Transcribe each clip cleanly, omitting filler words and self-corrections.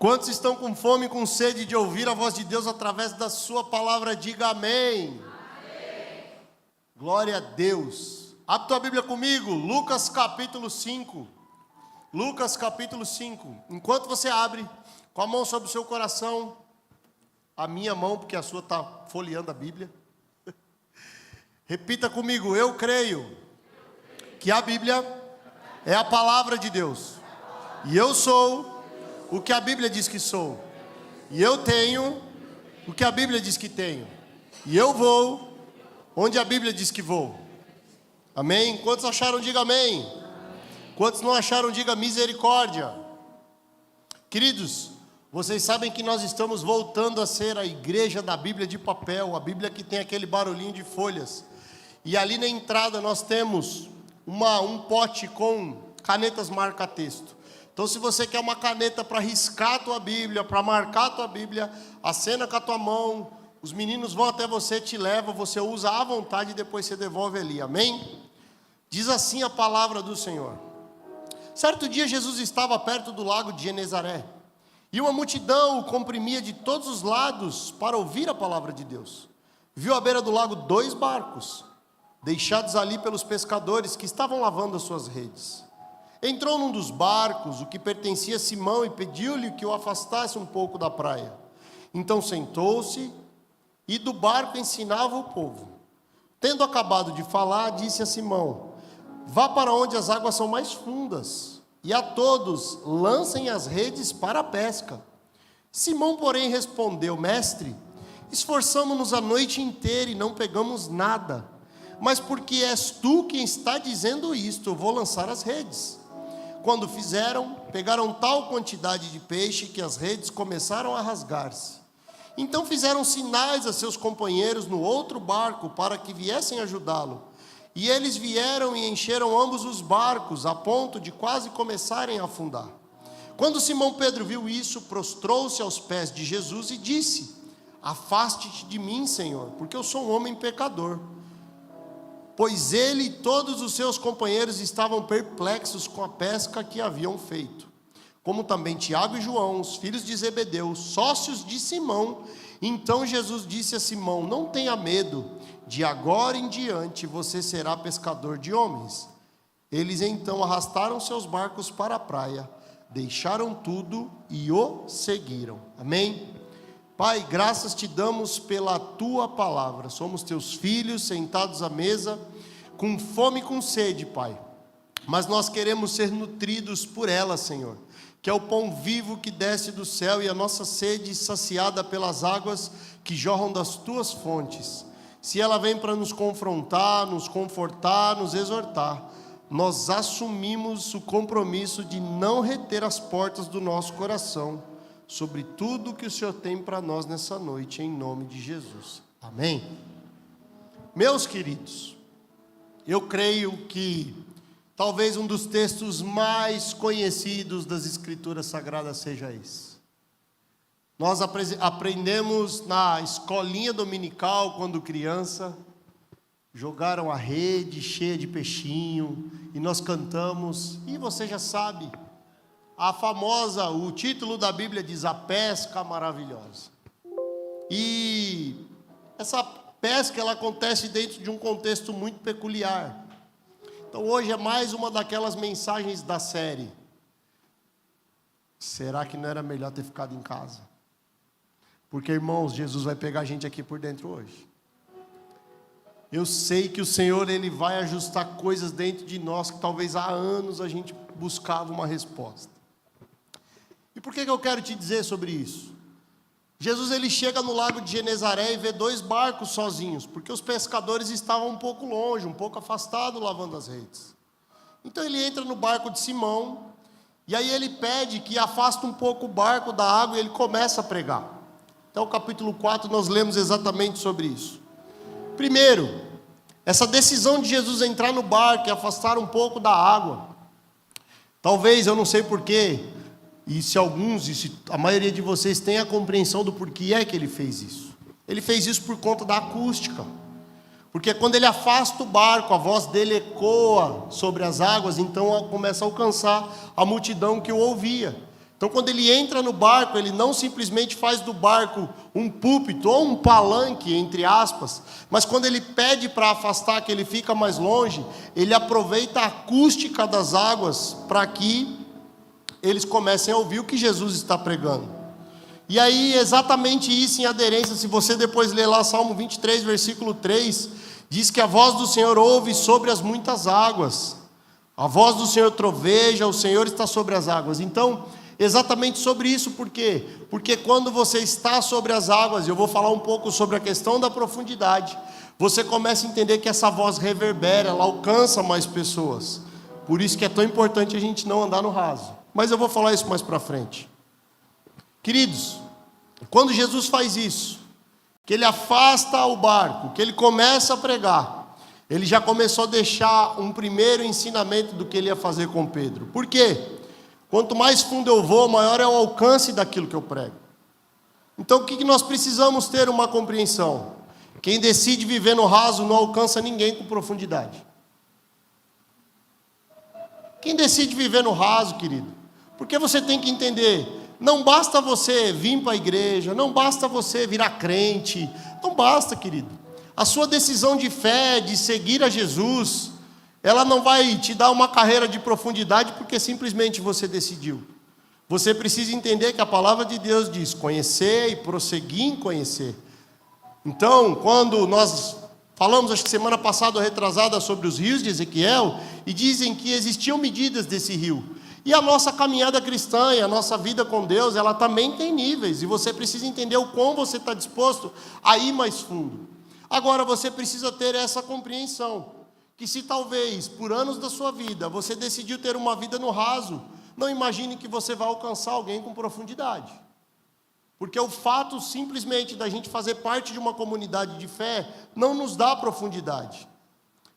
Quantos estão com fome e com sede de ouvir a voz de Deus através da sua palavra? Diga amém. Amém. Glória a Deus. Abre tua Bíblia comigo, Lucas capítulo 5. Lucas capítulo 5. Enquanto você abre, com a mão sobre o seu coração, a minha mão, porque a sua está folheando a Bíblia. Repita comigo, eu creio que a Bíblia é a palavra de Deus. E eu sou o que a Bíblia diz que sou. E eu tenho o que a Bíblia diz que tenho. E eu vou onde a Bíblia diz que vou. Amém? Quantos acharam, diga amém. Quantos não acharam, diga misericórdia. Queridos, vocês sabem que nós estamos voltando a ser a igreja da Bíblia de papel, a Bíblia que tem aquele barulhinho de folhas. E ali na entrada nós temos um pote com canetas marca-texto. Então, se você quer uma caneta para riscar a tua Bíblia, para marcar a tua Bíblia, acena com a tua mão, os meninos vão até você, te levam, você usa à vontade e depois você devolve ali, amém? Diz assim a palavra do Senhor. Certo dia Jesus estava perto do lago de Genezaré, e uma multidão o comprimia de todos os lados para ouvir a palavra de Deus. Viu à beira do lago 2 barcos, deixados ali pelos pescadores que estavam lavando as suas redes. Entrou num dos barcos, o que pertencia a Simão, e pediu-lhe que o afastasse um pouco da praia. Então sentou-se e do barco ensinava o povo. Tendo acabado de falar, disse a Simão: vá para onde as águas são mais fundas, e a todos lancem as redes para a pesca. Simão, porém, respondeu: mestre, esforçamo-nos a noite inteira e não pegamos nada. Mas porque és tu quem está dizendo isto, eu vou lançar as redes. Quando fizeram, pegaram tal quantidade de peixe que as redes começaram a rasgar-se. Então fizeram sinais a seus companheiros no outro barco para que viessem ajudá-lo. E eles vieram e encheram ambos os barcos, a ponto de quase começarem a afundar. Quando Simão Pedro viu isso, prostrou-se aos pés de Jesus e disse: afaste-te de mim, Senhor, porque eu sou um homem pecador. Pois ele e todos os seus companheiros estavam perplexos com a pesca que haviam feito. Como também Tiago e João, os filhos de Zebedeu, sócios de Simão. Então Jesus disse a Simão: não tenha medo, de agora em diante você será pescador de homens. Eles então arrastaram seus barcos para a praia, deixaram tudo e o seguiram. Amém? Pai, graças te damos pela tua palavra. Somos teus filhos sentados à mesa, com fome e com sede, Pai. Mas nós queremos ser nutridos por ela, Senhor, que é o pão vivo que desce do céu, e a nossa sede saciada pelas águas que jorram das tuas fontes. Se ela vem para nos confrontar, nos confortar, nos exortar, nós assumimos o compromisso de não reter as portas do nosso coração sobre tudo que o Senhor tem para nós nessa noite, em nome de Jesus. Amém? Meus queridos, eu creio que talvez um dos textos mais conhecidos das Escrituras Sagradas seja esse. Nós aprendemos na escolinha dominical, quando criança, jogaram a rede cheia de peixinho, e nós cantamos, e você já sabe, o título da Bíblia diz: a pesca maravilhosa. E essa pesca, ela acontece dentro de um contexto muito peculiar. Então hoje é mais uma daquelas mensagens da série: será que não era melhor ter ficado em casa? Porque, irmãos, Jesus vai pegar a gente aqui por dentro hoje. Eu sei que o Senhor, Ele vai ajustar coisas dentro de nós que talvez há anos a gente buscava uma resposta. E por que eu quero te dizer sobre isso? Jesus, ele chega no lago de Genezaré e vê 2 barcos sozinhos, porque os pescadores estavam um pouco longe, um pouco afastados, lavando as redes. Então ele entra no barco de Simão, e aí ele pede que afaste um pouco o barco da água, e ele começa a pregar. Então, no capítulo 4, nós lemos exatamente sobre isso. Primeiro, essa decisão de Jesus entrar no barco e afastar um pouco da água. Talvez, eu não sei porquê, e se a maioria de vocês tem a compreensão do porquê é que ele fez isso. Ele fez isso por conta da acústica. Porque quando ele afasta o barco, a voz dele ecoa sobre as águas, então começa a alcançar a multidão que o ouvia. Então, quando ele entra no barco, ele não simplesmente faz do barco um púlpito ou um palanque, entre aspas, mas quando ele pede para afastar, que ele fica mais longe, ele aproveita a acústica das águas para que eles comecem a ouvir o que Jesus está pregando. E aí, exatamente isso em aderência, se você depois ler lá Salmo 23, versículo 3, diz que a voz do Senhor ouve sobre as muitas águas. A voz do Senhor troveja, o Senhor está sobre as águas. Então, exatamente sobre isso, por quê? Porque quando você está sobre as águas, eu vou falar um pouco sobre a questão da profundidade, você começa a entender que essa voz reverbera, ela alcança mais pessoas. Por isso que é tão importante a gente não andar no raso. Mas eu vou falar isso mais para frente. Queridos, quando Jesus faz isso, que ele afasta o barco, que ele começa a pregar, ele já começou a deixar um primeiro ensinamento do que ele ia fazer com Pedro. Por quê? Quanto mais fundo eu vou, maior é o alcance daquilo que eu prego. Então o que nós precisamos ter uma compreensão? Quem decide viver no raso não alcança ninguém com profundidade. Quem decide viver no raso, querido? Porque você tem que entender, não basta você vir para a igreja, não basta você virar crente, não basta, querido. A sua decisão de fé, de seguir a Jesus, ela não vai te dar uma carreira de profundidade porque simplesmente você decidiu. Você precisa entender que a palavra de Deus diz, conhecer e prosseguir em conhecer. Então, quando nós falamos, acho que semana passada ou retrasada, sobre os rios de Ezequiel, e dizem que existiam medidas desse rio. E a nossa caminhada cristã e a nossa vida com Deus, ela também tem níveis, e você precisa entender o quão você está disposto a ir mais fundo. Agora, você precisa ter essa compreensão, que se talvez, por anos da sua vida, você decidiu ter uma vida no raso, não imagine que você vai alcançar alguém com profundidade. Porque o fato simplesmente da gente fazer parte de uma comunidade de fé, não nos dá profundidade.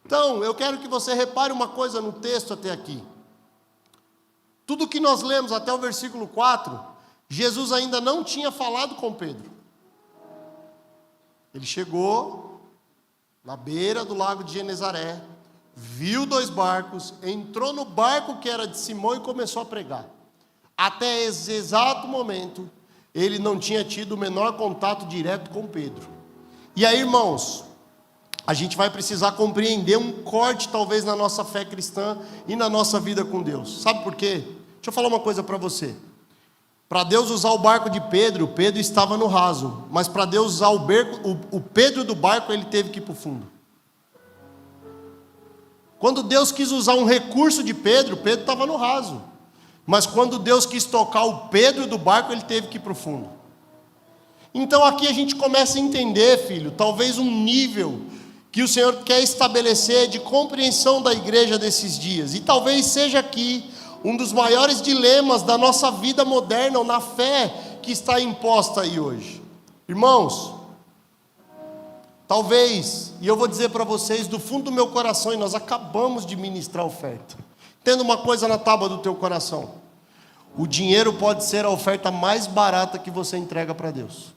Então, eu quero que você repare uma coisa no texto até aqui. Tudo que nós lemos até o versículo 4, Jesus ainda não tinha falado com Pedro. Ele chegou na beira do lago de Genezaré, viu 2 barcos, entrou no barco que era de Simão e começou a pregar. Até esse exato momento, ele não tinha tido o menor contato direto com Pedro. E aí, irmãos, a gente vai precisar compreender um corte talvez na nossa fé cristã e na nossa vida com Deus. Sabe por quê? Deixa eu falar uma coisa para você. Para Deus usar o barco de Pedro, Pedro estava no raso. Mas para Deus usar o Pedro do barco, ele teve que ir para o fundo. Quando Deus quis usar um recurso de Pedro, Pedro estava no raso. Mas quando Deus quis tocar o Pedro do barco, ele teve que ir para o fundo. Então aqui a gente começa a entender, filho, talvez um nível que o Senhor quer estabelecer de compreensão da igreja desses dias. E talvez seja aqui um dos maiores dilemas da nossa vida moderna, ou na fé que está imposta aí hoje. Irmãos, talvez, e eu vou dizer para vocês do fundo do meu coração, e nós acabamos de ministrar a oferta, tendo uma coisa na tábua do teu coração: o dinheiro pode ser a oferta mais barata que você entrega para Deus.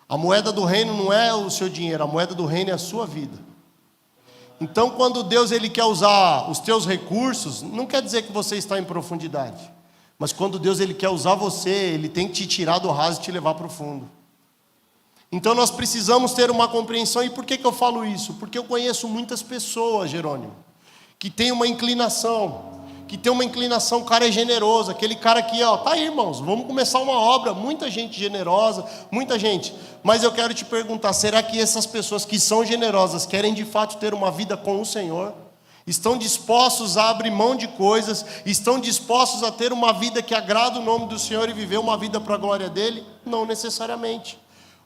A moeda do reino não é o seu dinheiro, a moeda do reino é a sua vida. Então, quando Deus ele quer usar os teus recursos, não quer dizer que você está em profundidade, mas quando Deus ele quer usar você, ele tem que te tirar do raso e te levar para o fundo. Então nós precisamos ter uma compreensão. E por que eu falo isso? Porque eu conheço muitas pessoas, Jerônimo, que tem uma inclinação, o cara é generoso, aquele cara que, tá aí, irmãos, vamos começar uma obra, muita gente generosa, muita gente, mas eu quero te perguntar, será que essas pessoas que são generosas, querem de fato ter uma vida com o Senhor? Estão dispostos a abrir mão de coisas, estão dispostos a ter uma vida que agrada o nome do Senhor e viver uma vida para a glória dEle? Não necessariamente.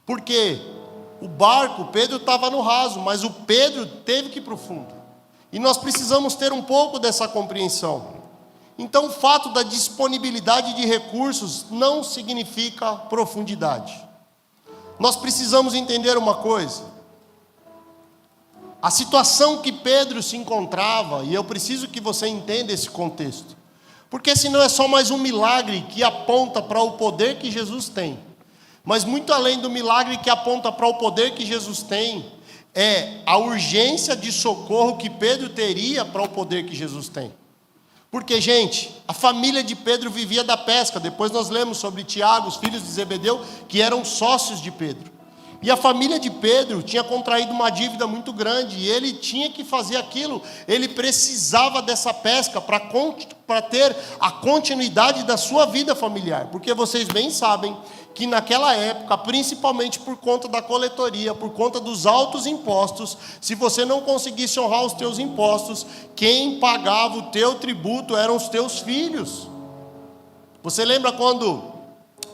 Porque o barco, Pedro estava no raso, mas o Pedro teve que ir para o fundo. E nós precisamos ter um pouco dessa compreensão. Então, o fato da disponibilidade de recursos não significa profundidade. Nós precisamos entender uma coisa. A situação que Pedro se encontrava, e eu preciso que você entenda esse contexto, porque senão é só mais um milagre que aponta para o poder que Jesus tem. Mas muito além do milagre que aponta para o poder que Jesus tem, é a urgência de socorro que Pedro teria para o poder que Jesus tem. Porque, gente, a família de Pedro vivia da pesca. Depois nós lemos sobre Tiago, os filhos de Zebedeu, que eram sócios de Pedro. E a família de Pedro tinha contraído uma dívida muito grande, e ele tinha que fazer aquilo. Ele precisava dessa pesca para ter a continuidade da sua vida familiar. Porque vocês bem sabem que naquela época, principalmente por conta da coletoria, por conta dos altos impostos, se você não conseguisse honrar os teus impostos, quem pagava o teu tributo eram os teus filhos. Você lembra quando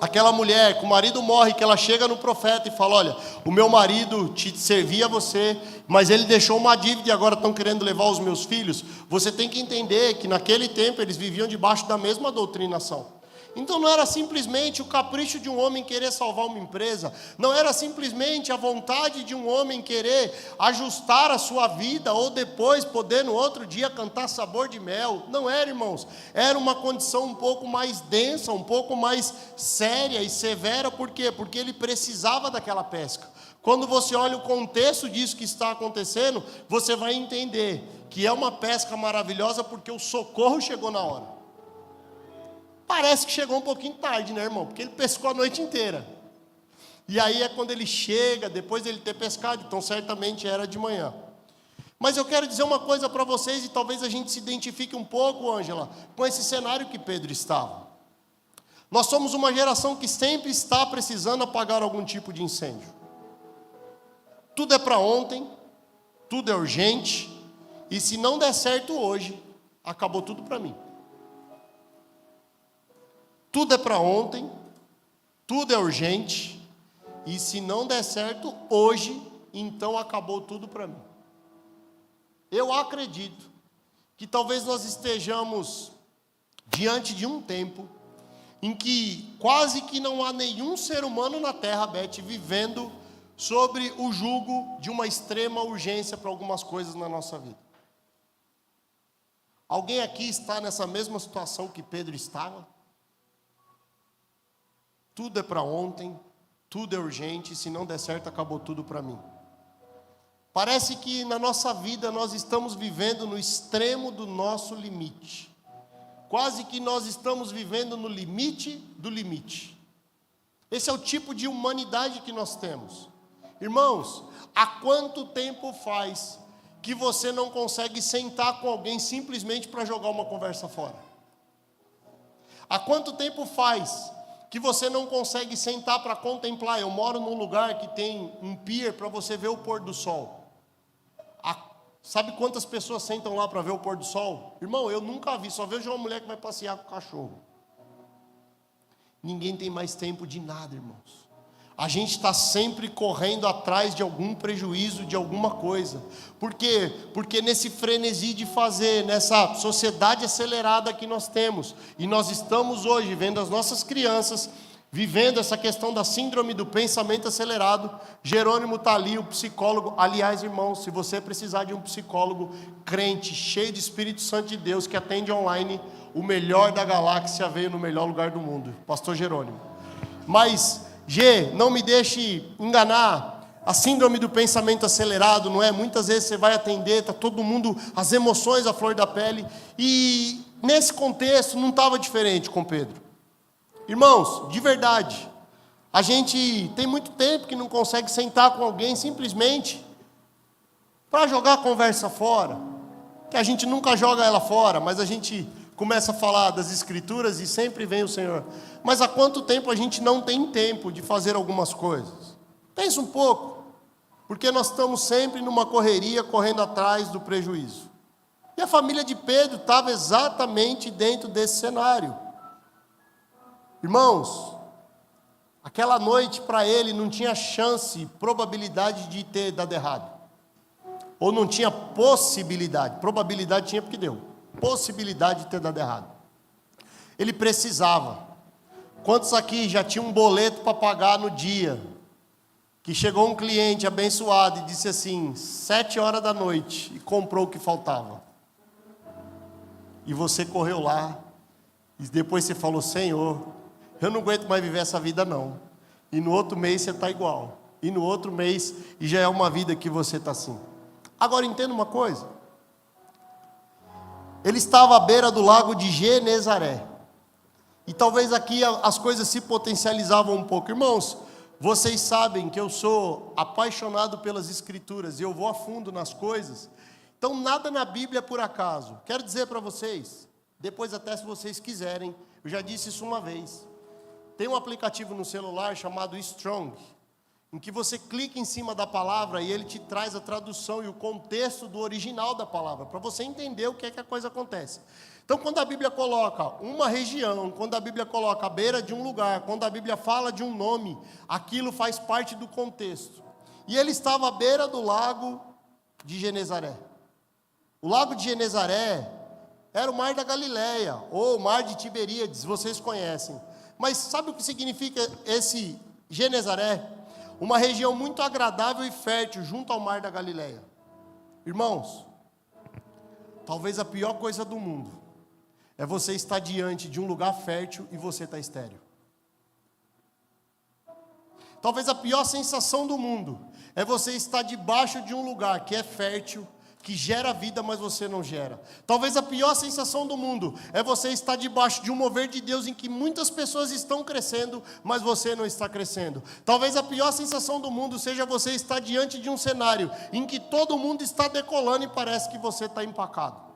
aquela mulher, que o marido morre, que ela chega no profeta e fala: olha, o meu marido te servia a você, mas ele deixou uma dívida e agora estão querendo levar os meus filhos? Você tem que entender que naquele tempo eles viviam debaixo da mesma doutrinação. Então não era simplesmente o capricho de um homem querer salvar uma empresa, não era simplesmente a vontade de um homem querer ajustar a sua vida, ou depois poder no outro dia cantar sabor de mel. Não era, irmãos, era uma condição um pouco mais densa, um pouco mais séria e severa. Por quê? Porque ele precisava daquela pesca. Quando você olha o contexto disso que está acontecendo, você vai entender que é uma pesca maravilhosa, porque o socorro chegou na hora. Parece que chegou um pouquinho tarde, né, irmão? Porque ele pescou a noite inteira. E aí é quando ele chega, depois de ele ter pescado, então certamente era de manhã. Mas eu quero dizer uma coisa para vocês, e talvez a gente se identifique um pouco, Ângela, com esse cenário que Pedro estava. Nós somos uma geração que sempre está precisando apagar algum tipo de incêndio. Tudo é para ontem, tudo é urgente, e se não der certo hoje, acabou tudo para mim. Tudo é para ontem, tudo é urgente, e se não der certo hoje, então acabou tudo para mim. Eu acredito que talvez nós estejamos diante de um tempo em que quase que não há nenhum ser humano na terra, Beth, vivendo sobre o jugo de uma extrema urgência para algumas coisas na nossa vida. Alguém aqui está nessa mesma situação que Pedro estava? Tudo é para ontem, tudo é urgente, e se não der certo, acabou tudo para mim. Parece que na nossa vida nós estamos vivendo no extremo do nosso limite. Quase que nós estamos vivendo no limite do limite. Esse é o tipo de humanidade que nós temos. Irmãos, há quanto tempo faz que você não consegue sentar com alguém simplesmente para jogar uma conversa fora? Há quanto tempo faz que você não consegue sentar para contemplar? Eu moro num lugar que tem um pier para você ver o pôr do sol. Sabe quantas pessoas sentam lá para ver o pôr do sol? Irmão, eu nunca vi, só vejo uma mulher que vai passear com o cachorro. Ninguém tem mais tempo de nada, irmãos. A gente está sempre correndo atrás de algum prejuízo, de alguma coisa. Por quê? Porque nesse frenesi de fazer, nessa sociedade acelerada que nós temos, e nós estamos hoje vendo as nossas crianças vivendo essa questão da síndrome do pensamento acelerado. Jerônimo está ali, o psicólogo. Aliás, irmãos, se você precisar de um psicólogo crente, cheio de Espírito Santo de Deus, que atende online, o melhor da galáxia veio no melhor lugar do mundo, pastor Jerônimo. Mas G, não me deixe enganar, a síndrome do pensamento acelerado, não é? Muitas vezes você vai atender, está todo mundo, as emoções à flor da pele, e nesse contexto não estava diferente com Pedro. Irmãos, de verdade, a gente tem muito tempo que não consegue sentar com alguém simplesmente para jogar a conversa fora, que a gente nunca joga ela fora, mas a gente começa a falar das Escrituras e sempre vem o Senhor. Mas há quanto tempo a gente não tem tempo de fazer algumas coisas? Pensa um pouco, porque nós estamos sempre numa correria, correndo atrás do prejuízo. E a família de Pedro estava exatamente dentro desse cenário. Irmãos, aquela noite para ele não tinha chance, probabilidade de ter dado errado. Ou não tinha possibilidade, probabilidade tinha porque deu. Possibilidade de ter dado errado. Ele precisava. Quantos aqui já tinham um boleto para pagar no dia? Que chegou um cliente abençoado e disse assim, 7 horas da noite, e comprou o que faltava. E você correu lá, e depois você falou, Senhor, eu não aguento mais viver essa vida não. E no outro mês você está igual. E no outro mês, e já é uma vida que você está assim. Agora entenda uma coisa. Ele estava à beira do lago de Genezaré. E talvez aqui as coisas se potencializavam um pouco. Irmãos, vocês sabem que eu sou apaixonado pelas Escrituras e eu vou a fundo nas coisas. Então, nada na Bíblia é por acaso. Quero dizer para vocês, depois até se vocês quiserem, eu já disse isso uma vez. Tem um aplicativo no celular chamado Strong, em que você clica em cima da palavra e ele te traz a tradução e o contexto do original da palavra, para você entender o que é que a coisa acontece. Então, quando a Bíblia coloca uma região, quando a Bíblia coloca a beira de um lugar, quando a Bíblia fala de um nome, aquilo faz parte do contexto. E ele estava à beira do lago de Genezaré. O lago de Genezaré era o mar da Galileia, ou o mar de Tiberíades, vocês conhecem. Mas sabe o que significa esse Genezaré? Uma região muito agradável e fértil junto ao mar da Galileia. Irmãos, talvez a pior coisa do mundo é você estar diante de um lugar fértil e você estar estéril. Talvez a pior sensação do mundo é você estar debaixo de um lugar que é fértil, que gera vida, mas você não gera. Talvez a pior sensação do mundo é você estar debaixo de um mover de Deus em que muitas pessoas estão crescendo, mas você não está crescendo. Talvez a pior sensação do mundo seja você estar diante de um cenário em que todo mundo está decolando e parece que você está empacado.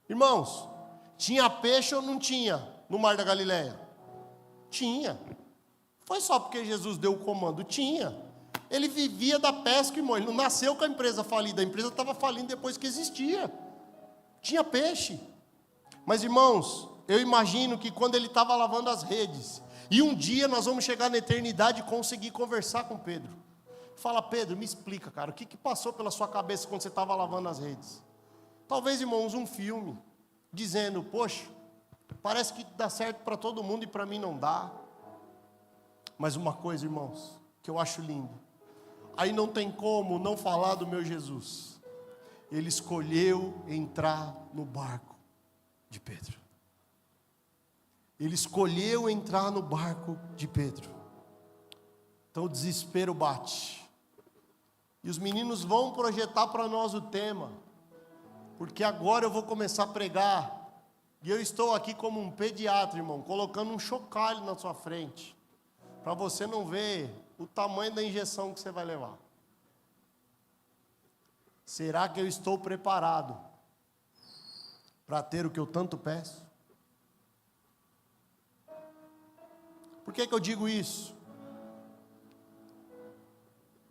Irmãos, tinha peixe ou não tinha no mar da Galileia? Tinha. Foi só porque Jesus deu o comando? Tinha. Ele vivia da pesca, irmão. Ele não nasceu com a empresa falida. A empresa estava falindo depois que existia. Tinha peixe. Mas, irmãos, eu imagino que quando ele estava lavando as redes, e um dia nós vamos chegar na eternidade e conseguir conversar com Pedro. Fala, Pedro, me explica, cara, o que passou pela sua cabeça quando você estava lavando as redes? Talvez, irmãos, um filme, dizendo, poxa, parece que dá certo para todo mundo e para mim não dá. Mas uma coisa, irmãos, que eu acho lindo. Aí não tem como não falar do meu Jesus. Ele escolheu entrar no barco de Pedro. Ele escolheu entrar no barco de Pedro. Então o desespero bate. E os meninos vão projetar para nós o tema. Porque agora eu vou começar a pregar. E eu estou aqui como um pediatra, irmão, colocando um chocalho na sua frente. Para você não ver o tamanho da injeção que você vai levar. Será que eu estou preparado para ter o que eu tanto peço? Por que eu digo isso?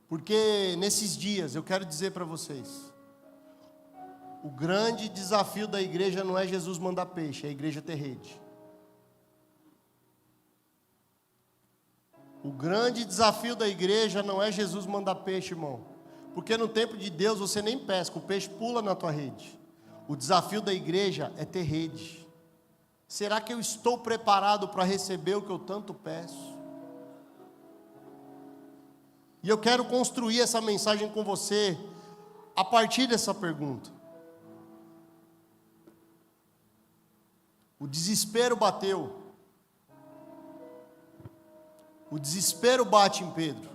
Porque nesses dias eu quero dizer para vocês, o grande desafio da igreja não é Jesus mandar peixe, é a igreja ter rede. O grande desafio da igreja não é Jesus mandar peixe, irmão. Porque no tempo de Deus você nem pesca, o peixe pula na tua rede. O desafio da igreja é ter rede. Será que eu estou preparado para receber o que eu tanto peço? E eu quero construir essa mensagem com você a partir dessa pergunta. O desespero bateu. O desespero bate em Pedro.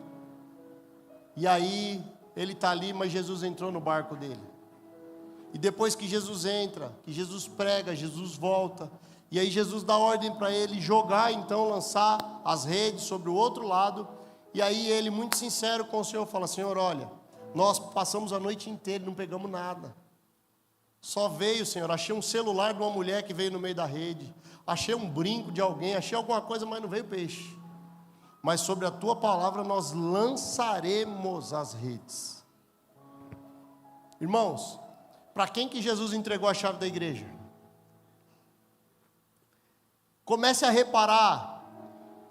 E aí, ele está ali, mas Jesus entrou no barco dele. E depois que Jesus entra, que Jesus prega, Jesus volta. E aí Jesus dá ordem para ele jogar, então, lançar as redes sobre o outro lado. E aí ele, muito sincero com o Senhor, fala, Senhor, olha, nós passamos a noite inteira e não pegamos nada. Só veio, Senhor, achei um celular de uma mulher que veio no meio da rede. Achei um brinco de alguém, achei alguma coisa, mas não veio peixe. Mas sobre a tua palavra nós lançaremos as redes. Irmãos, para quem que Jesus entregou a chave da igreja? Comece a reparar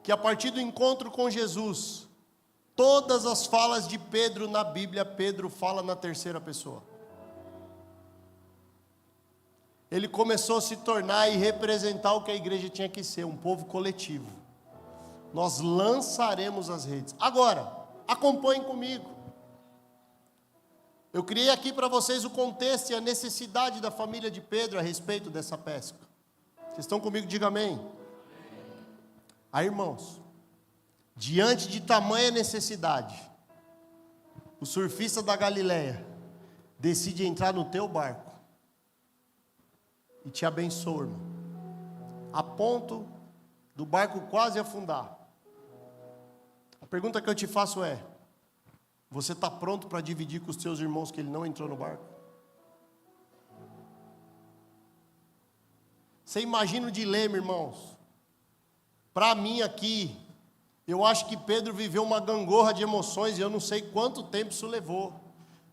que a partir do encontro com Jesus, todas as falas de Pedro na Bíblia, Pedro fala na terceira pessoa. Ele começou a se tornar e representar o que a igreja tinha que ser, um povo coletivo. Nós lançaremos as redes. Agora, acompanhem comigo. Eu criei aqui para vocês o contexto e a necessidade da família de Pedro a respeito dessa pesca. Vocês estão comigo? Diga amém. Aí, irmãos, diante de tamanha necessidade, o surfista da Galileia decide entrar no teu barco e te abençoa, irmão, a ponto do barco quase afundar. A pergunta que eu te faço é: você está pronto para dividir com os teus irmãos que ele não entrou no barco? Você imagina o dilema, irmãos? Para mim aqui, eu acho que Pedro viveu uma gangorra de emoções e eu não sei quanto tempo isso levou.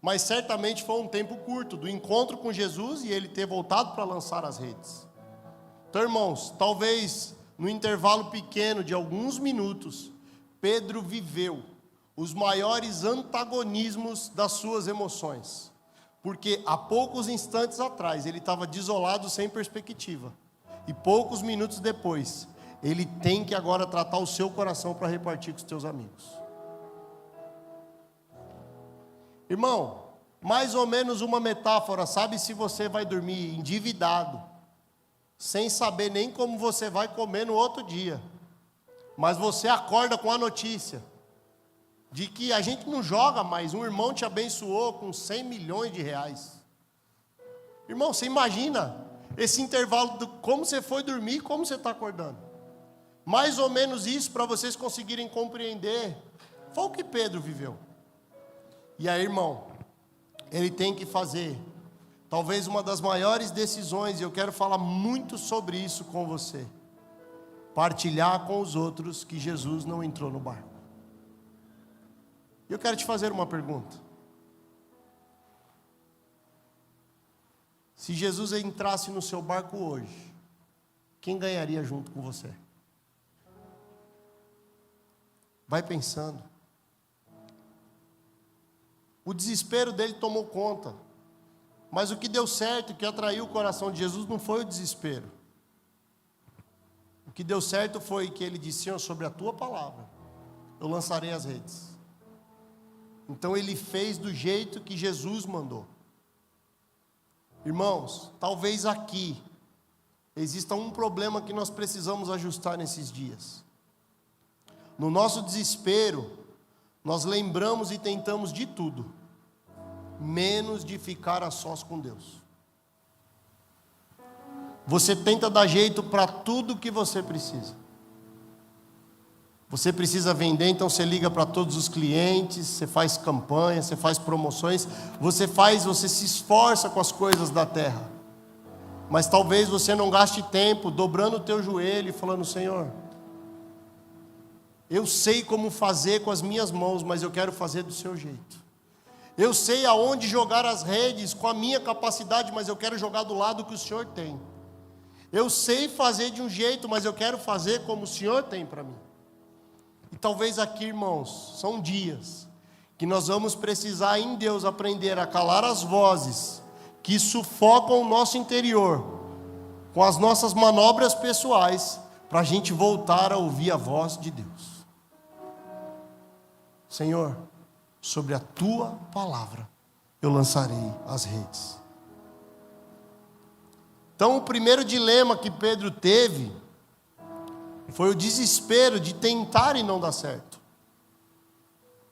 Mas certamente foi um tempo curto, do encontro com Jesus e ele ter voltado para lançar as redes. Então, irmãos, talvez no intervalo pequeno de alguns minutos, Pedro viveu os maiores antagonismos das suas emoções. Porque há poucos instantes atrás ele estava desolado, sem perspectiva. E poucos minutos depois, ele tem que agora tratar o seu coração para repartir com os teus amigos. Irmão, mais ou menos uma metáfora, sabe, se você vai dormir endividado, sem saber nem como você vai comer no outro dia, mas você acorda com a notícia de que a gente não joga mais, um irmão te abençoou com 100 milhões de reais. Irmão, você imagina esse intervalo de como você foi dormir e como você está acordando. Mais ou menos isso, para vocês conseguirem compreender, foi o que Pedro viveu. E aí, irmão, ele tem que fazer talvez uma das maiores decisões, e eu quero falar muito sobre isso com você: partilhar com os outros que Jesus não entrou no barco. E eu quero te fazer uma pergunta: se Jesus entrasse no seu barco hoje, quem ganharia junto com você? Vai pensando. O desespero dele tomou conta. Mas o que deu certo, o que atraiu o coração de Jesus não foi o desespero. O que deu certo foi que ele disse: Senhor, sobre a tua palavra eu lançarei as redes. Então ele fez do jeito que Jesus mandou. Irmãos, talvez aqui exista um problema que nós precisamos ajustar nesses dias. No nosso desespero, nós lembramos e tentamos de tudo, menos de ficar a sós com Deus. Você tenta dar jeito para tudo que você precisa. Você precisa vender, então você liga para todos os clientes, você faz campanha, você faz promoções, você se esforça com as coisas da terra. Mas talvez você não gaste tempo dobrando o teu joelho e falando: Senhor, eu sei como fazer com as minhas mãos, mas eu quero fazer do seu jeito. Eu sei aonde jogar as redes com a minha capacidade, mas eu quero jogar do lado que o Senhor tem. Eu sei fazer de um jeito, mas eu quero fazer como o Senhor tem para mim. E talvez aqui, irmãos, são dias que nós vamos precisar em Deus aprender a calar as vozes que sufocam o nosso interior com as nossas manobras pessoais, para a gente voltar a ouvir a voz de Deus. Senhor, sobre a tua palavra eu lançarei as redes. Então, o primeiro dilema que Pedro teve foi o desespero de tentar e não dar certo.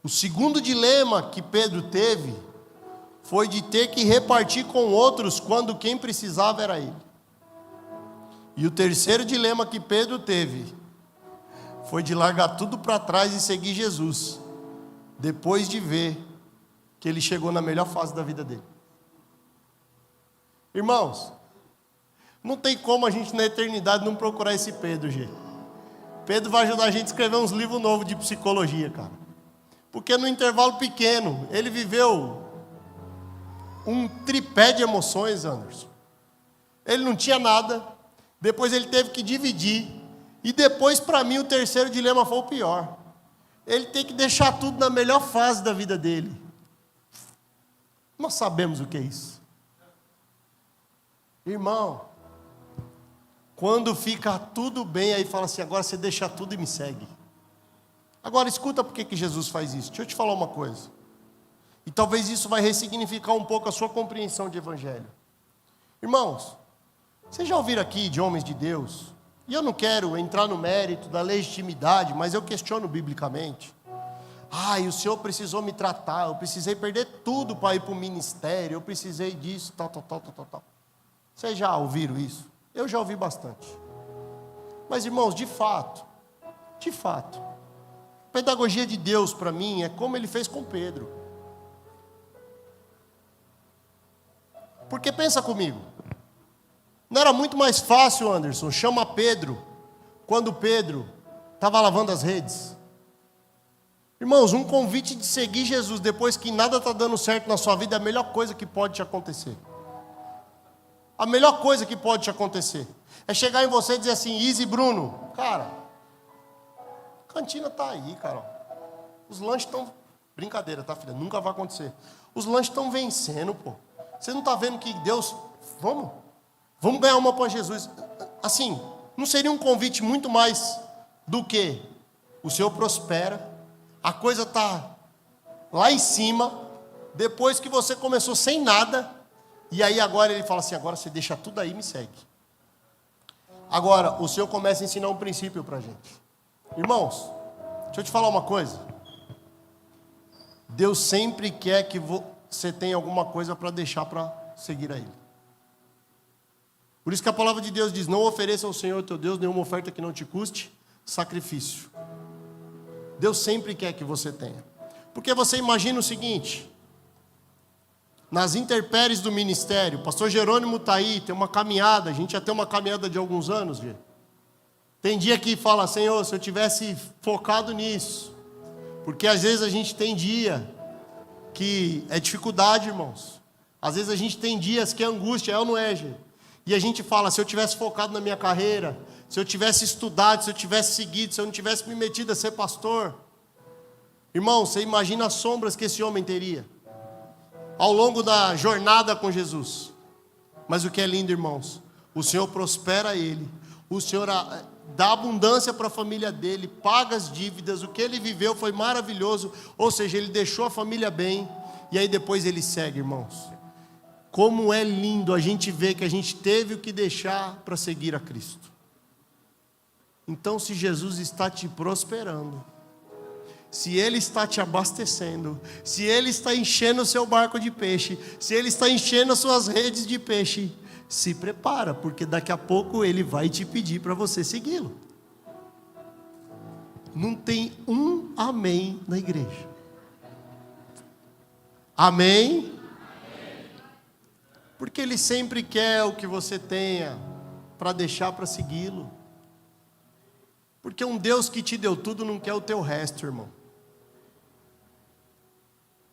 O segundo dilema que Pedro teve foi de ter que repartir com outros quando quem precisava era ele. E o terceiro dilema que Pedro teve foi de largar tudo para trás e seguir Jesus, depois de ver que ele chegou na melhor fase da vida dele. Irmãos, não tem como a gente na eternidade não procurar esse Pedro, gente. Pedro vai ajudar a gente a escrever uns livros novos de psicologia, cara. Porque no intervalo pequeno, ele viveu um tripé de emoções, Anderson. Ele não tinha nada, depois ele teve que dividir, e depois, para mim, o terceiro dilema foi o pior. Ele tem que deixar tudo na melhor fase da vida dele. Nós sabemos o que é isso. Irmão, quando fica tudo bem, aí fala assim: agora você deixa tudo e me segue. Agora escuta por que Jesus faz isso. Deixa eu te falar uma coisa. E talvez isso vai ressignificar um pouco a sua compreensão de evangelho. Irmãos, vocês já ouviram aqui de homens de Deus? E eu não quero entrar no mérito da legitimidade, mas eu questiono biblicamente. Ai, o Senhor precisou me tratar, eu precisei perder tudo para ir para o ministério, eu precisei disso, tal. Vocês já ouviram isso? Eu já ouvi bastante. Mas, irmãos, de fato, a pedagogia de Deus para mim é como Ele fez com Pedro. Porque pensa comigo, não era muito mais fácil, Anderson, chama Pedro, quando Pedro estava lavando as redes? Irmãos, um convite de seguir Jesus depois que nada está dando certo na sua vida é a melhor coisa que pode te acontecer. A melhor coisa que pode te acontecer é chegar em você e dizer assim: Izzy, Bruno, cara, a cantina está aí, cara. Os lanches estão... Brincadeira, tá, filha? Nunca vai acontecer. Os lanches estão vencendo, pô. Você não está vendo que Deus... Vamos ganhar uma para Jesus. Assim, não seria um convite muito mais do que o Senhor prospera, a coisa está lá em cima, depois que você começou sem nada, e aí agora Ele fala assim: agora você deixa tudo aí e me segue. Agora, o Senhor começa a ensinar um princípio para a gente. Irmãos, deixa eu te falar uma coisa. Deus sempre quer que você tenha alguma coisa para deixar para seguir a Ele. Por isso que a palavra de Deus diz: não ofereça ao Senhor teu Deus nenhuma oferta que não te custe sacrifício. Deus sempre quer que você tenha. Porque você imagina o seguinte: nas intempéries do ministério, o pastor Jerônimo está aí, tem uma caminhada, a gente já tem uma caminhada de alguns anos, gente. Tem dia que fala: Senhor, se eu tivesse focado nisso. Porque às vezes a gente tem dia que é dificuldade, irmãos. Às vezes a gente tem dias que é angústia, é ou não é, gente? E a gente fala: se eu tivesse focado na minha carreira, se eu tivesse estudado, se eu tivesse seguido, se eu não tivesse me metido a ser pastor. Irmão, você imagina as sombras que esse homem teria ao longo da jornada com Jesus. Mas o que é lindo, irmãos, o Senhor prospera ele, o Senhor dá abundância para a família dele, paga as dívidas, o que ele viveu foi maravilhoso, ou seja, ele deixou a família bem, e aí depois ele segue, irmãos. Como é lindo a gente ver que a gente teve o que deixar para seguir a Cristo. Então, se Jesus está te prosperando, se Ele está te abastecendo, se Ele está enchendo o seu barco de peixe, se Ele está enchendo as suas redes de peixe, se prepara, porque daqui a pouco Ele vai te pedir para você segui-lo. Não tem um amém na igreja. Amém? Porque Ele sempre quer o que você tenha para deixar para segui-lo. Porque um Deus que te deu tudo não quer o teu resto, irmão.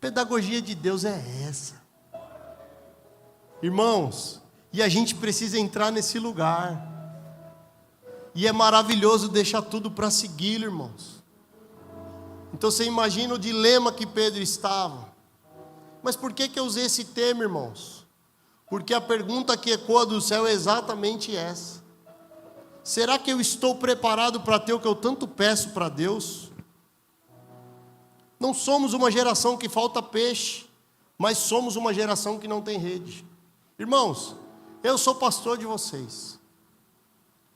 Pedagogia de Deus é essa. Irmãos, e a gente precisa entrar nesse lugar. E é maravilhoso deixar tudo para segui-lo, irmãos. Então você imagina o dilema que Pedro estava. Mas por que eu usei esse termo, irmãos? Porque a pergunta que ecoa do céu é exatamente essa. Será que eu estou preparado para ter o que eu tanto peço para Deus? Não somos uma geração que falta peixe, mas somos uma geração que não tem rede. Irmãos, eu sou pastor de vocês,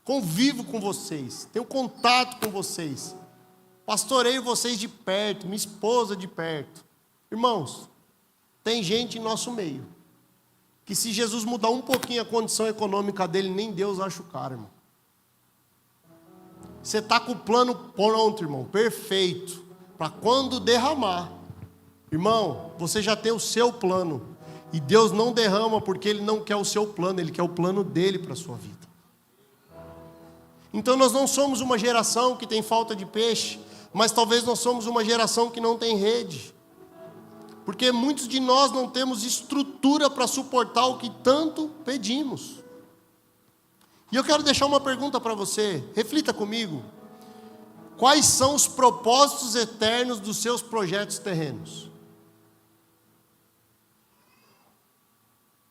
convivo com vocês, tenho contato com vocês, pastoreio vocês de perto, minha esposa de perto. Irmãos, tem gente em nosso meio, que se Jesus mudar um pouquinho a condição econômica dele, nem Deus acha o cara, irmão. Você está com o plano pronto, irmão, perfeito, para quando derramar. Irmão, você já tem o seu plano. E Deus não derrama porque Ele não quer o seu plano, Ele quer o plano dEle para a sua vida. Então nós não somos uma geração que tem falta de peixe, mas talvez nós somos uma geração que não tem rede. Porque muitos de nós não temos estrutura para suportar o que tanto pedimos. E eu quero deixar uma pergunta para você, reflita comigo. Quais são os propósitos eternos dos seus projetos terrenos?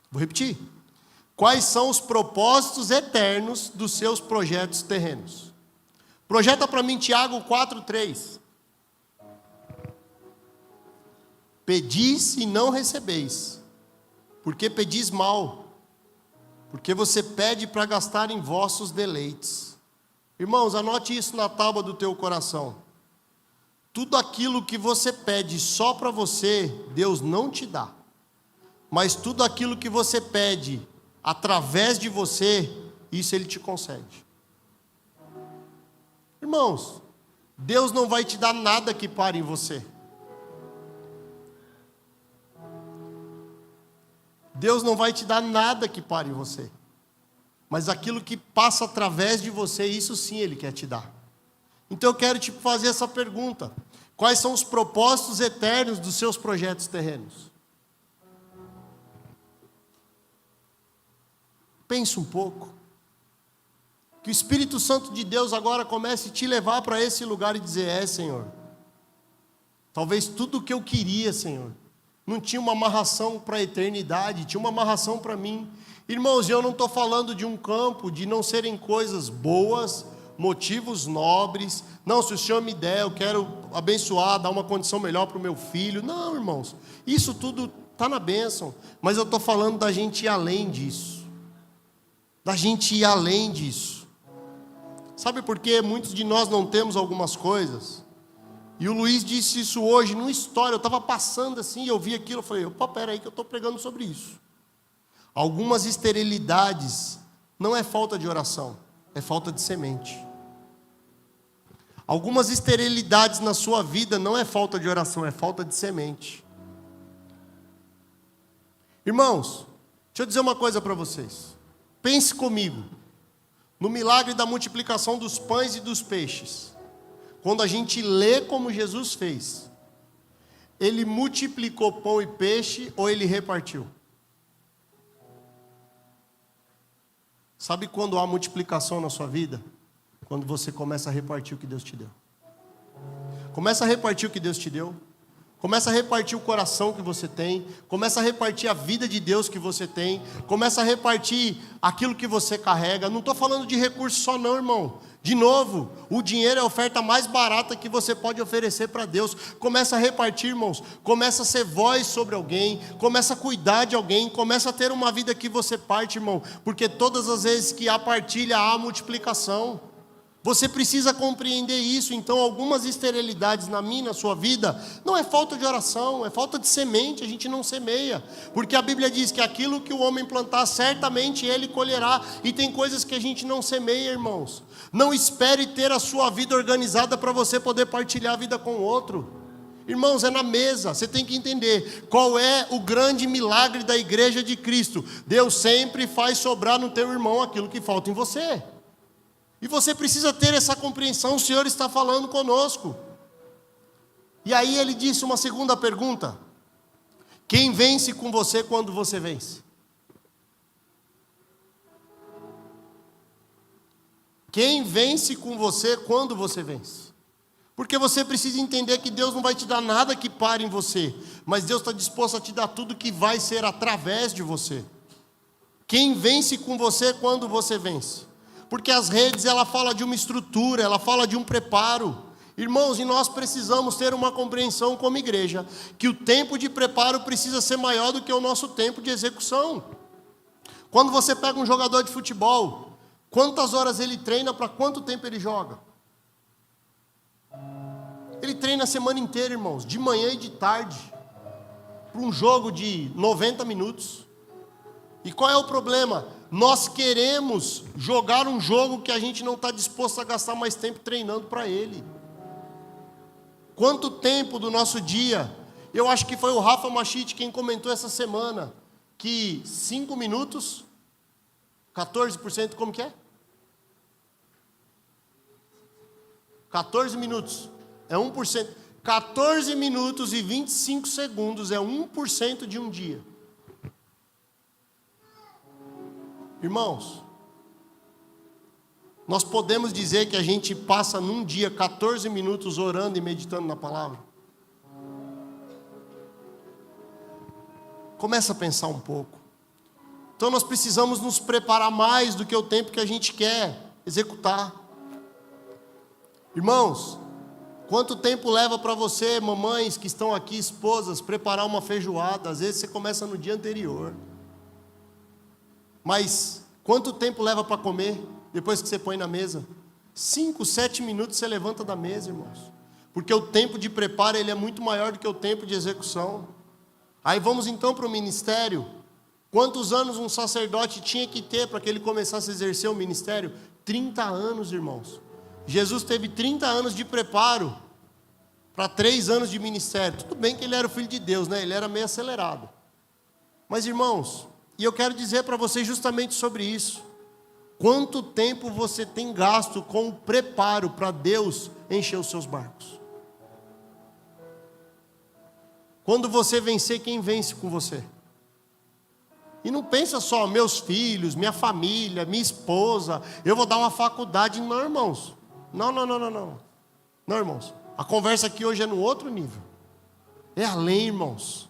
Vou repetir. Quais são os propósitos eternos dos seus projetos terrenos? Projeta para mim Tiago 4:3. Pedis e não recebeis, porque pedis mal, porque você pede para gastar em vossos deleites. Irmãos, anote isso na tábua do teu coração. tudo aquilo que você pede só para você, Deus não te dá. Mas tudo aquilo que você pede através de você, isso Ele te concede. Irmãos, Deus não vai te dar nada que pare em você. Deus não vai te dar nada que pare em você. Mas aquilo que passa através de você, isso sim Ele quer te dar. Então eu quero te fazer essa pergunta: quais são os propósitos eternos dos seus projetos terrenos? Pense um pouco. Que o Espírito Santo de Deus agora comece a te levar para esse lugar e dizer: Senhor, talvez tudo o que eu queria, Senhor, não tinha uma amarração para a eternidade, tinha uma amarração para mim. Irmãos, eu não estou falando de um campo, de não serem coisas boas, motivos nobres. Não, se o Senhor me der, eu quero abençoar, dar uma condição melhor para o meu filho. Não, irmãos, isso tudo está na bênção. Mas eu estou falando da gente ir além disso. Da gente ir além disso. Sabe por quê? Muitos de nós não temos algumas coisas. E o Luiz disse isso hoje, numa história. Eu estava passando assim, eu vi aquilo, eu falei: opa, peraí que eu estou pregando sobre isso. Algumas esterilidades não é falta de oração, é falta de semente. Algumas esterilidades na sua vida não é falta de oração, é falta de semente. Irmãos, deixa eu dizer uma coisa para vocês. Pense comigo no milagre da multiplicação dos pães e dos peixes. Quando a gente lê como Jesus fez, Ele multiplicou pão e peixe ou Ele repartiu? Sabe quando há multiplicação na sua vida? Quando você começa a repartir o que Deus te deu. Começa a repartir o que Deus te deu. Começa a repartir o coração que você tem. Começa a repartir a vida de Deus que você tem. Começa a repartir aquilo que você carrega. Não estou falando de recurso só não, irmão. De novo, o dinheiro é a oferta mais barata que você pode oferecer para Deus. Começa a repartir, irmãos. Começa a ser voz sobre alguém. Começa a cuidar de alguém. Começa a ter uma vida que você parte, irmão. Porque todas as vezes que há partilha, há multiplicação. Você precisa compreender isso. Então, algumas esterilidades na minha, na sua vida, não é falta de oração, é falta de semente. A gente não semeia, porque a Bíblia diz que aquilo que o homem plantar, certamente ele colherá. E tem coisas que a gente não semeia, irmãos. Não espere ter a sua vida organizada para você poder partilhar a vida com o outro. Irmãos, é na mesa. Você tem que entender qual é o grande milagre da igreja de Cristo. Deus sempre faz sobrar no teu irmão aquilo que falta em você. E você precisa ter essa compreensão. O Senhor está falando conosco. E aí Ele disse uma segunda pergunta: quem vence com você quando você vence? Quem vence com você quando você vence? Porque você precisa entender que Deus não vai te dar nada que pare em você, mas Deus está disposto a te dar tudo que vai ser através de você. Quem vence com você quando você vence? Porque as redes, ela fala de uma estrutura, ela fala de um preparo. Irmãos, e nós precisamos ter uma compreensão como igreja, que o tempo de preparo precisa ser maior do que o nosso tempo de execução. Quando você pega um jogador de futebol, quantas horas ele treina, para quanto tempo ele joga? Ele treina a semana inteira, irmãos, de manhã e de tarde, para um jogo de 90 minutos. E qual é o problema? Nós queremos jogar um jogo que a gente não está disposto a gastar mais tempo treinando para ele. Quanto tempo do nosso dia? Eu acho que foi o Rafa Machite quem comentou essa semana que 5 minutos, 14%, como que é? 14 minutos, é 1%. 14 minutos e 25 segundos é 1% de um dia. Irmãos, nós podemos dizer que a gente passa num dia 14 minutos orando e meditando na palavra? Começa a pensar um pouco. Então nós precisamos nos preparar mais do que o tempo que a gente quer executar. Irmãos, quanto tempo leva para você, mamães que estão aqui, esposas, preparar uma feijoada? Às vezes você começa no dia anterior. Mas quanto tempo leva para comer, depois que você põe na mesa? 5, 7 minutos você levanta da mesa, irmãos. Porque o tempo de preparo ele é muito maior do que o tempo de execução. Aí vamos então para o ministério. Quantos anos um sacerdote tinha que ter para que ele começasse a exercer o ministério? 30 anos, irmãos. Jesus teve 30 anos de preparo para 3 anos de ministério. Tudo bem que ele era o Filho de Deus, né? Ele era meio acelerado. Mas, irmãos, e eu quero dizer para vocês justamente sobre isso. Quanto tempo você tem gasto com o preparo para Deus encher os seus barcos? Quando você vencer, quem vence com você? E não pensa só, meus filhos, minha família, minha esposa, eu vou dar uma faculdade. Não, irmãos. Não. Não, irmãos. A conversa aqui hoje é no outro nível. É além, irmãos.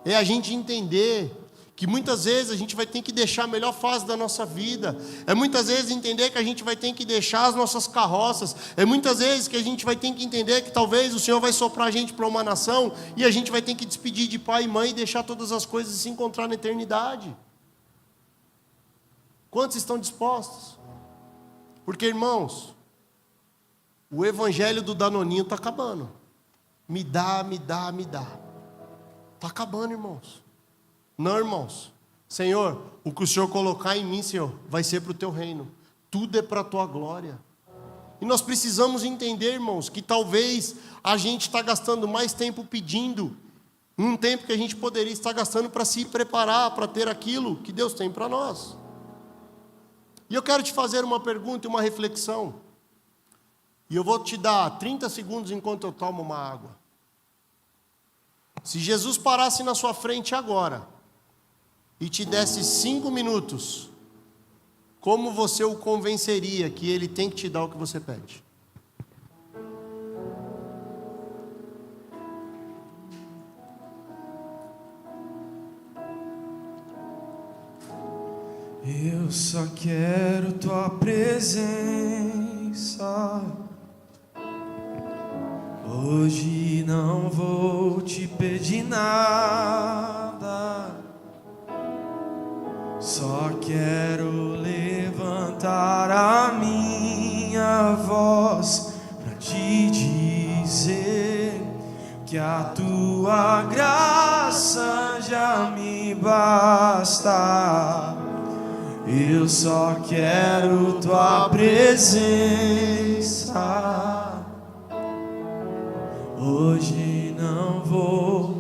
É a gente entender que muitas vezes a gente vai ter que deixar a melhor fase da nossa vida. É muitas vezes entender que a gente vai ter que deixar as nossas carroças. É muitas vezes que a gente vai ter que entender que talvez o Senhor vai soprar a gente para uma nação e a gente vai ter que despedir de pai e mãe e deixar todas as coisas e se encontrar na eternidade. Quantos estão dispostos? Porque, irmãos, o evangelho do Danoninho está acabando. Me dá. Está acabando, irmãos. Não, irmãos. Senhor, o que o Senhor colocar em mim, Senhor, vai ser para o teu reino. Tudo é para a tua glória. E nós precisamos entender, irmãos, que talvez a gente está gastando mais tempo pedindo, um tempo que a gente poderia estar gastando para se preparar, para ter aquilo que Deus tem para nós. E eu quero te fazer uma pergunta e uma reflexão. E eu vou te dar 30 segundos enquanto eu tomo uma água. Se Jesus parasse na sua frente agora e te desse 5 minutos, como você o convenceria que ele tem que te dar o que você pede? Eu só quero tua presença. Hoje não vou te pedir nada. Só quero levantar a minha voz pra te dizer que a tua graça já me basta. Eu só quero tua presença. Hoje não vou.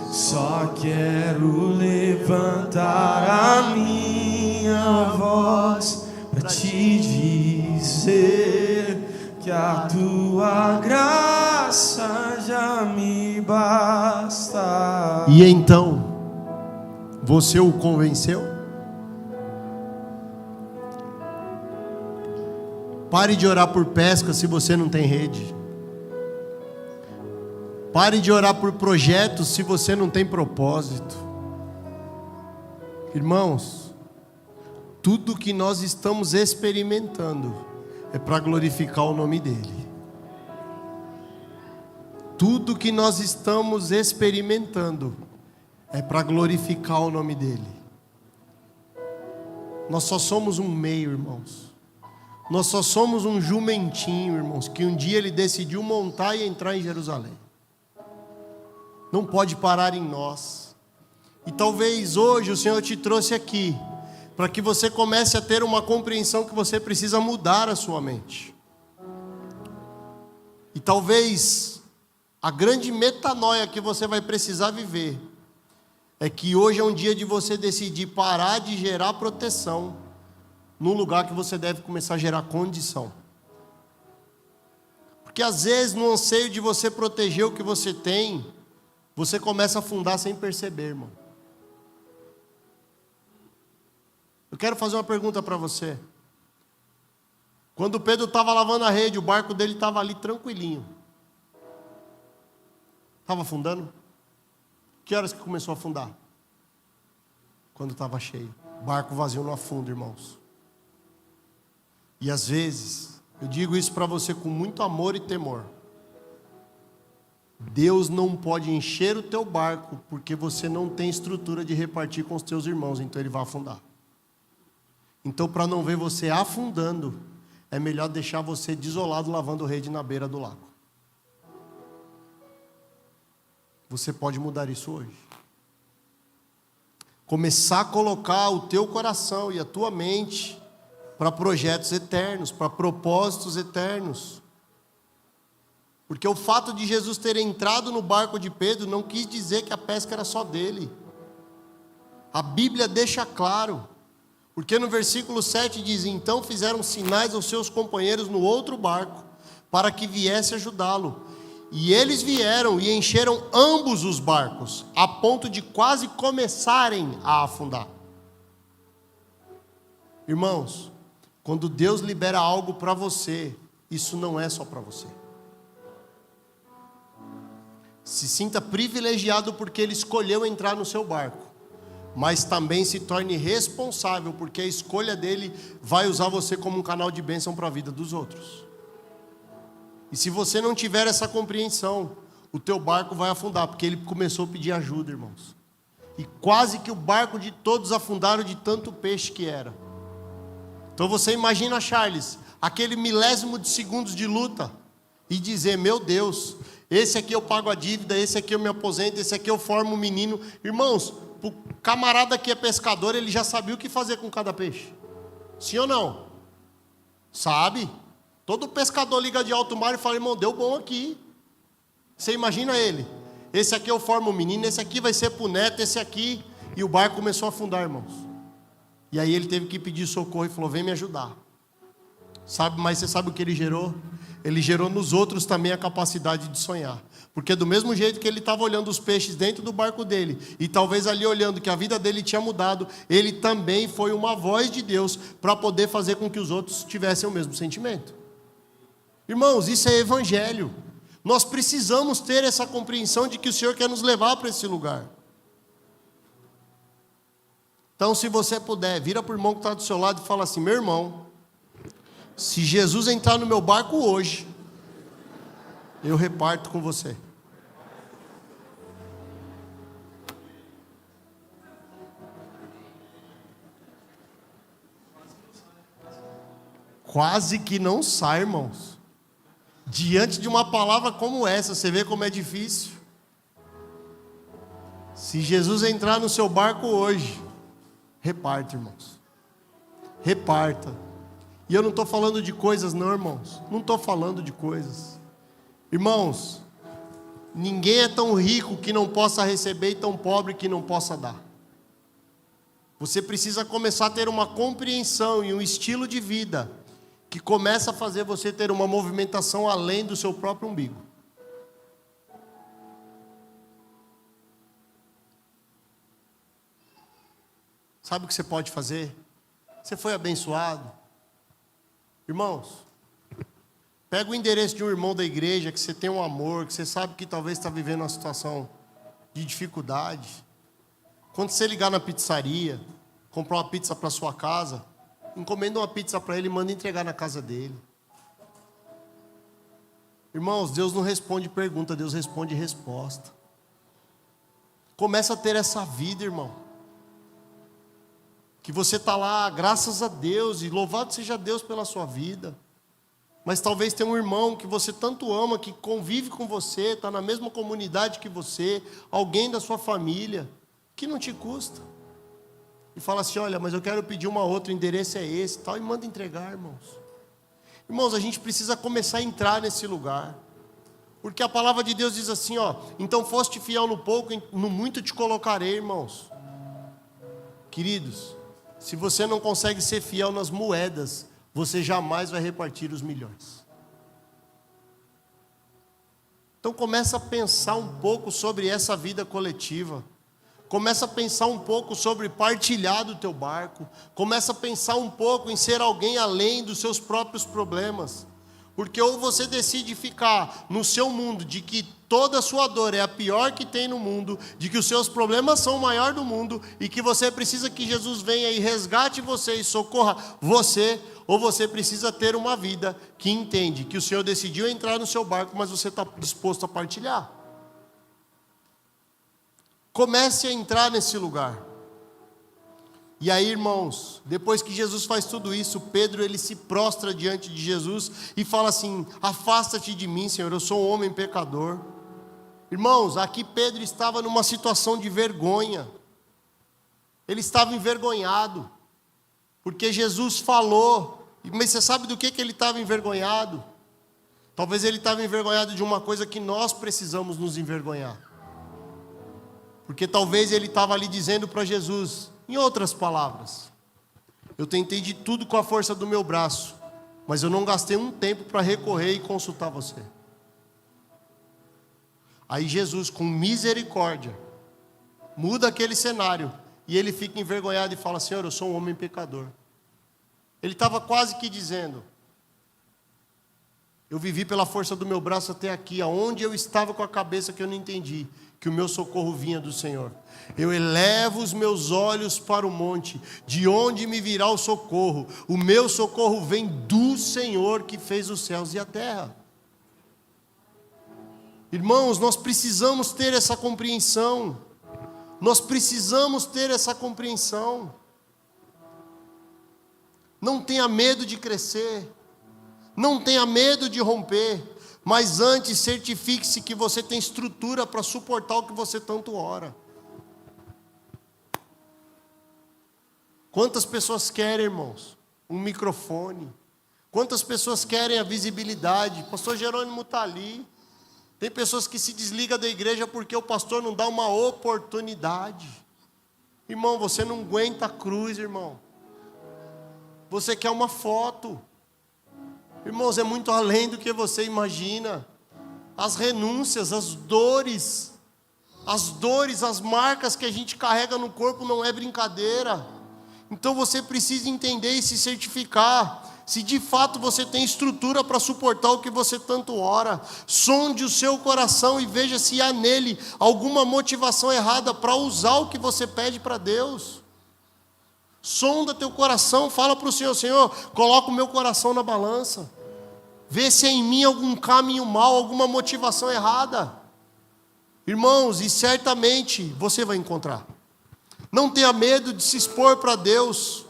Só quero levantar a minha voz pra te dizer que a tua graça já me basta. E então, você o convenceu? Pare de orar por pesca se você não tem rede. Pare de orar por projetos se você não tem propósito. Irmãos, tudo que nós estamos experimentando é para glorificar o nome dEle. Tudo que nós estamos experimentando é para glorificar o nome dEle. Nós só somos um meio, irmãos. Nós só somos um jumentinho, irmãos, que um dia ele decidiu montar e entrar em Jerusalém. Não pode parar em nós. E talvez hoje o Senhor te trouxe aqui para que você comece a ter uma compreensão que você precisa mudar a sua mente. E talvez a grande metanoia que você vai precisar viver é que hoje é um dia de você decidir parar de gerar proteção num lugar que você deve começar a gerar condição. Porque às vezes no anseio de você proteger o que você tem, você começa a afundar sem perceber, irmão. Eu quero fazer uma pergunta para você. Quando Pedro estava lavando a rede, o barco dele estava ali tranquilinho. Estava afundando? Que horas que começou a afundar? Quando estava cheio. Barco vazio não afunda, irmãos. E às vezes, eu digo isso para você com muito amor e temor. Deus não pode encher o teu barco porque você não tem estrutura de repartir com os teus irmãos, então ele vai afundar. Então, para não ver você afundando, é melhor deixar você desolado lavando rede na beira do lago. Você pode mudar isso hoje. Começar a colocar o teu coração e a tua mente para projetos eternos, para propósitos eternos. Porque o fato de Jesus ter entrado no barco de Pedro não quis dizer que a pesca era só dele. A Bíblia deixa claro. Porque no versículo 7 diz: então fizeram sinais aos seus companheiros no outro barco, para que viesse ajudá-lo. E eles vieram e encheram ambos os barcos, a ponto de quase começarem a afundar. Irmãos, quando Deus libera algo para você, isso não é só para você. Se sinta privilegiado porque Ele escolheu entrar no seu barco, mas também se torne responsável, porque a escolha dele vai usar você como um canal de bênção para a vida dos outros. E se você não tiver essa compreensão, o teu barco vai afundar, porque ele começou a pedir ajuda, irmãos. E quase que o barco de todos afundaram de tanto peixe que era. Então você imagina, Charles, aquele milésimo de segundos de luta, e dizer: meu Deus, esse aqui eu pago a dívida, esse aqui eu me aposento, esse aqui eu formo um menino. Irmãos, o camarada que é pescador, ele já sabia o que fazer com cada peixe. Sim ou não? Sabe? Todo pescador liga de alto mar e fala: irmão, deu bom aqui. Você imagina ele: esse aqui eu formo um menino, esse aqui vai ser pro neto, esse aqui. E o barco começou a afundar, irmãos. E aí ele teve que pedir socorro e falou: vem me ajudar. Sabe, mas você sabe o que ele gerou? Ele gerou nos outros também a capacidade de sonhar. Porque do mesmo jeito que ele estava olhando os peixes dentro do barco dele, e talvez ali olhando que a vida dele tinha mudado, ele também foi uma voz de Deus para poder fazer com que os outros tivessem o mesmo sentimento. Irmãos, isso é evangelho. Nós precisamos ter essa compreensão de que o Senhor quer nos levar para esse lugar. Então, se você puder, vira para o irmão que está do seu lado e fala assim: meu irmão, se Jesus entrar no meu barco hoje, eu reparto com você. Quase que não sai, irmãos. Diante de uma palavra como essa, você vê como é difícil. Se Jesus entrar no seu barco hoje, reparta, irmãos. Reparta. E eu não estou falando de coisas não, irmãos. Não estou falando de coisas. Irmãos, ninguém é tão rico que não possa receber e tão pobre que não possa dar. Você precisa começar a ter uma compreensão e um estilo de vida que começa a fazer você ter uma movimentação além do seu próprio umbigo. Sabe o que você pode fazer? Você foi abençoado. Irmãos, pega o endereço de um irmão da igreja que você tem um amor, que você sabe que talvez está vivendo uma situação de dificuldade. Quando você ligar na pizzaria, comprar uma pizza para sua casa, encomenda uma pizza para ele e manda entregar na casa dele. Irmãos, Deus não responde pergunta, Deus responde resposta. Começa a ter essa vida, irmão. Que você está lá, graças a Deus, e louvado seja Deus pela sua vida. Mas talvez tenha um irmão que você tanto ama, que convive com você, está na mesma comunidade que você, alguém da sua família, que não te custa. E fala assim: olha, mas eu quero pedir uma outra, o endereço é esse, tal, e manda entregar, irmãos. Irmãos, a gente precisa começar a entrar nesse lugar. Porque a palavra de Deus diz assim, ó: então foste fiel no pouco, no muito te colocarei, irmãos. Queridos, se você não consegue ser fiel nas moedas, você jamais vai repartir os milhões. Então começa a pensar um pouco sobre essa vida coletiva. Começa a pensar um pouco sobre partilhar do teu barco. Começa a pensar um pouco em ser alguém além dos seus próprios problemas. Porque ou você decide ficar no seu mundo de que toda a sua dor é a pior que tem no mundo, de que os seus problemas são o maior do mundo e que você precisa que Jesus venha e resgate você e socorra você, ou você precisa ter uma vida que entende que o Senhor decidiu entrar no seu barco, mas você está disposto a partilhar. Comece a entrar nesse lugar. E aí, irmãos, depois que Jesus faz tudo isso, Pedro ele se prostra diante de Jesus e fala assim: afasta-te de mim, Senhor, eu sou um homem pecador. Irmãos, aqui Pedro estava numa situação de vergonha. Ele estava envergonhado, porque Jesus falou. Mas você sabe do que ele estava envergonhado? Talvez ele estava envergonhado de uma coisa que nós precisamos nos envergonhar. Porque talvez ele estava ali dizendo para Jesus, em outras palavras: eu tentei de tudo com a força do meu braço, mas eu não gastei um tempo para recorrer e consultar você. Aí Jesus, com misericórdia, muda aquele cenário, e ele fica envergonhado e fala: Senhor, eu sou um homem pecador. Ele estava quase que dizendo: eu vivi pela força do meu braço até aqui, aonde eu estava com a cabeça que eu não entendi, que o meu socorro vinha do Senhor. Eu elevo os meus olhos para o monte, de onde me virá o socorro? O meu socorro vem do Senhor que fez os céus e a terra. Irmãos, nós precisamos ter essa compreensão. Nós precisamos ter essa compreensão. Não tenha medo de crescer. Não tenha medo de romper. Mas antes certifique-se que você tem estrutura para suportar o que você tanto ora. Quantas pessoas querem, irmãos, um microfone? Quantas pessoas querem a visibilidade? O pastor Jerônimo está ali. Tem pessoas que se desligam da igreja porque o pastor não dá uma oportunidade. Irmão, você não aguenta a cruz, irmão. Você quer uma foto. Irmãos, é muito além do que você imagina. As renúncias, as dores, as marcas que a gente carrega no corpo não é brincadeira. Então você precisa entender e se certificar se de fato você tem estrutura para suportar o que você tanto ora. Sonde o seu coração e veja se há nele alguma motivação errada para usar o que você pede para Deus. Sonda teu coração, fala para o Senhor: Senhor, coloca o meu coração na balança. Vê se é em mim algum caminho mau, alguma motivação errada. Irmãos, e certamente você vai encontrar. Não tenha medo de se expor para Deus.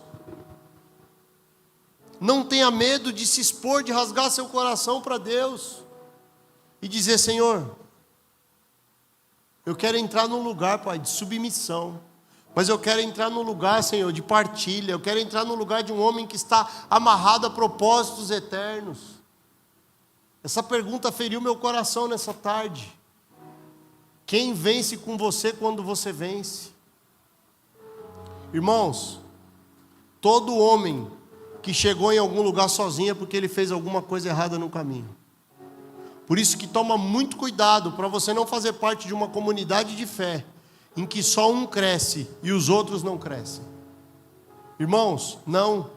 Não tenha medo de se expor, de rasgar seu coração para Deus. E dizer: Senhor, eu quero entrar num lugar, Pai, de submissão. Mas eu quero entrar num lugar, Senhor, de partilha. Eu quero entrar num lugar de um homem que está amarrado a propósitos eternos. Essa pergunta feriu meu coração nessa tarde. Quem vence com você quando você vence? Irmãos, todo homem que chegou em algum lugar sozinho é porque ele fez alguma coisa errada no caminho. Por isso que toma muito cuidado para você não fazer parte de uma comunidade de fé em que só um cresce e os outros não crescem. Irmãos, não.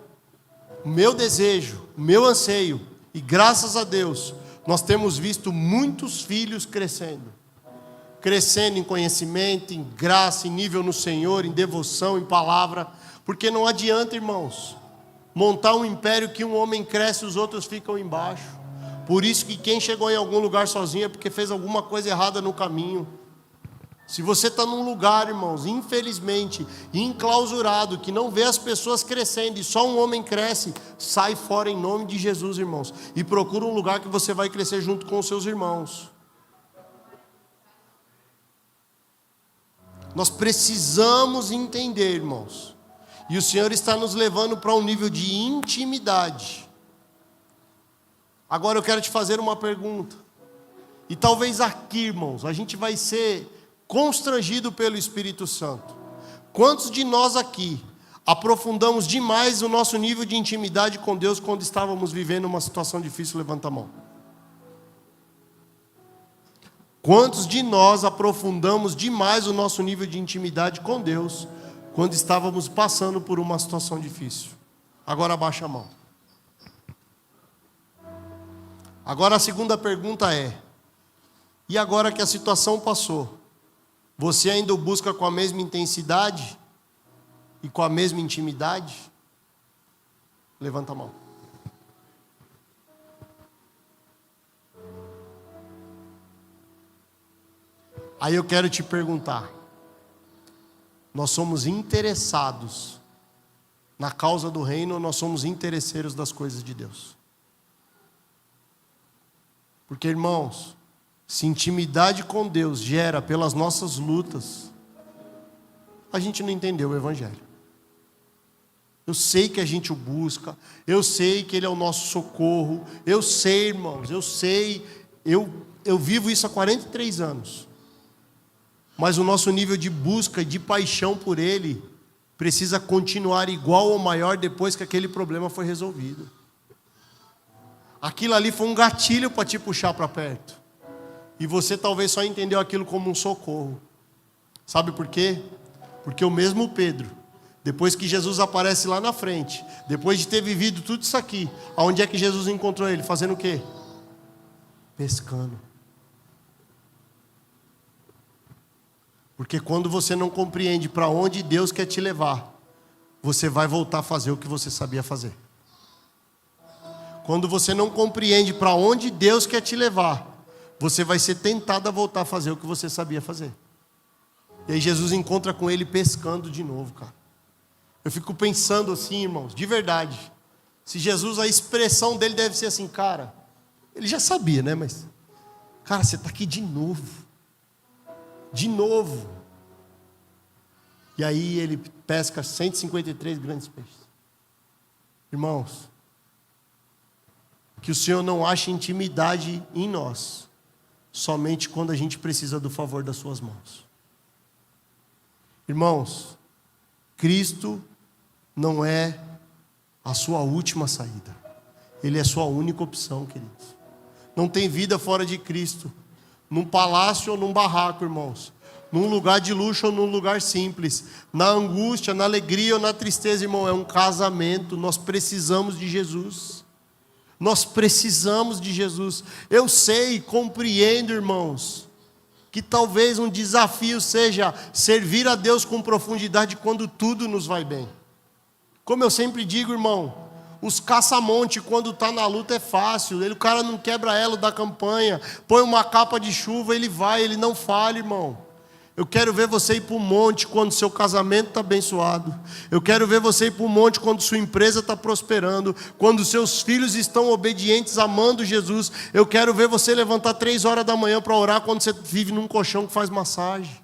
O meu desejo, o meu anseio, e graças a Deus, nós temos visto muitos filhos crescendo em conhecimento, em graça, em nível no Senhor, em devoção, em palavra. Porque não adianta, irmãos, montar um império que um homem cresce e os outros ficam embaixo. Por isso que quem chegou em algum lugar sozinho é porque fez alguma coisa errada no caminho. Se você está num lugar, irmãos, infelizmente, enclausurado, que não vê as pessoas crescendo e só um homem cresce, sai fora em nome de Jesus, irmãos. E procura um lugar que você vai crescer junto com os seus irmãos. Nós precisamos entender, irmãos. E o Senhor está nos levando para um nível de intimidade. Agora eu quero te fazer uma pergunta. E talvez aqui, irmãos, a gente vai ser constrangido pelo Espírito Santo. Quantos de nós aqui aprofundamos demais o nosso nível de intimidade com Deus quando estávamos vivendo uma situação difícil? Levanta a mão. Quantos de nós aprofundamos demais o nosso nível de intimidade com Deus quando estávamos passando por uma situação difícil? Agora abaixa a mão. Agora a segunda pergunta é: e agora que a situação passou, você ainda o busca com a mesma intensidade e com a mesma intimidade? Levanta a mão. Aí eu quero te perguntar: nós somos interessados na causa do reino, nós somos interesseiros das coisas de Deus. Porque, irmãos, se intimidade com Deus gera pelas nossas lutas, a gente não entendeu o Evangelho. Eu sei que a gente o busca, eu sei que Ele é o nosso socorro, eu sei, irmãos, eu sei, eu vivo isso há 43 anos. Mas o nosso nível de busca e de paixão por Ele precisa continuar igual ou maior depois que aquele problema foi resolvido. Aquilo ali foi um gatilho para te puxar para perto. E você talvez só entendeu aquilo como um socorro. Sabe por quê? Porque o mesmo Pedro, depois que Jesus aparece lá na frente, depois de ter vivido tudo isso aqui, aonde é que Jesus encontrou ele? Fazendo o quê? Pescando. Porque quando você não compreende para onde Deus quer te levar, você vai voltar a fazer o que você sabia fazer. Quando você não compreende para onde Deus quer te levar, você vai ser tentado a voltar a fazer o que você sabia fazer. E aí Jesus encontra com ele pescando de novo, cara. Eu fico pensando assim, irmãos, de verdade. Se Jesus, a expressão dele deve ser assim, cara, ele já sabia, né? Mas, cara, você está aqui de novo. De novo. E aí ele pesca 153 grandes peixes. Irmãos, que o Senhor não ache intimidade em nós, somente quando a gente precisa do favor das suas mãos. Irmãos, Cristo não é a sua última saída. Ele é a sua única opção, queridos. Não tem vida fora de Cristo. Num palácio ou num barraco, irmãos. Num lugar de luxo ou num lugar simples. Na angústia, na alegria ou na tristeza, irmão. É um casamento. Nós precisamos de Jesus. Nós precisamos de Jesus. Eu sei, compreendo, irmãos, que talvez um desafio seja servir a Deus com profundidade quando tudo nos vai bem. Como eu sempre digo, irmão, os caça-monte quando está na luta é fácil. O cara não quebra elo da campanha, põe uma capa de chuva, ele vai, ele não falha, irmão. Eu quero ver você ir para o monte quando seu casamento está abençoado. Eu quero ver você ir para o monte quando sua empresa está prosperando. Quando seus filhos estão obedientes, amando Jesus. Eu quero ver você levantar 3 horas da manhã para orar quando você vive num colchão que faz massagem.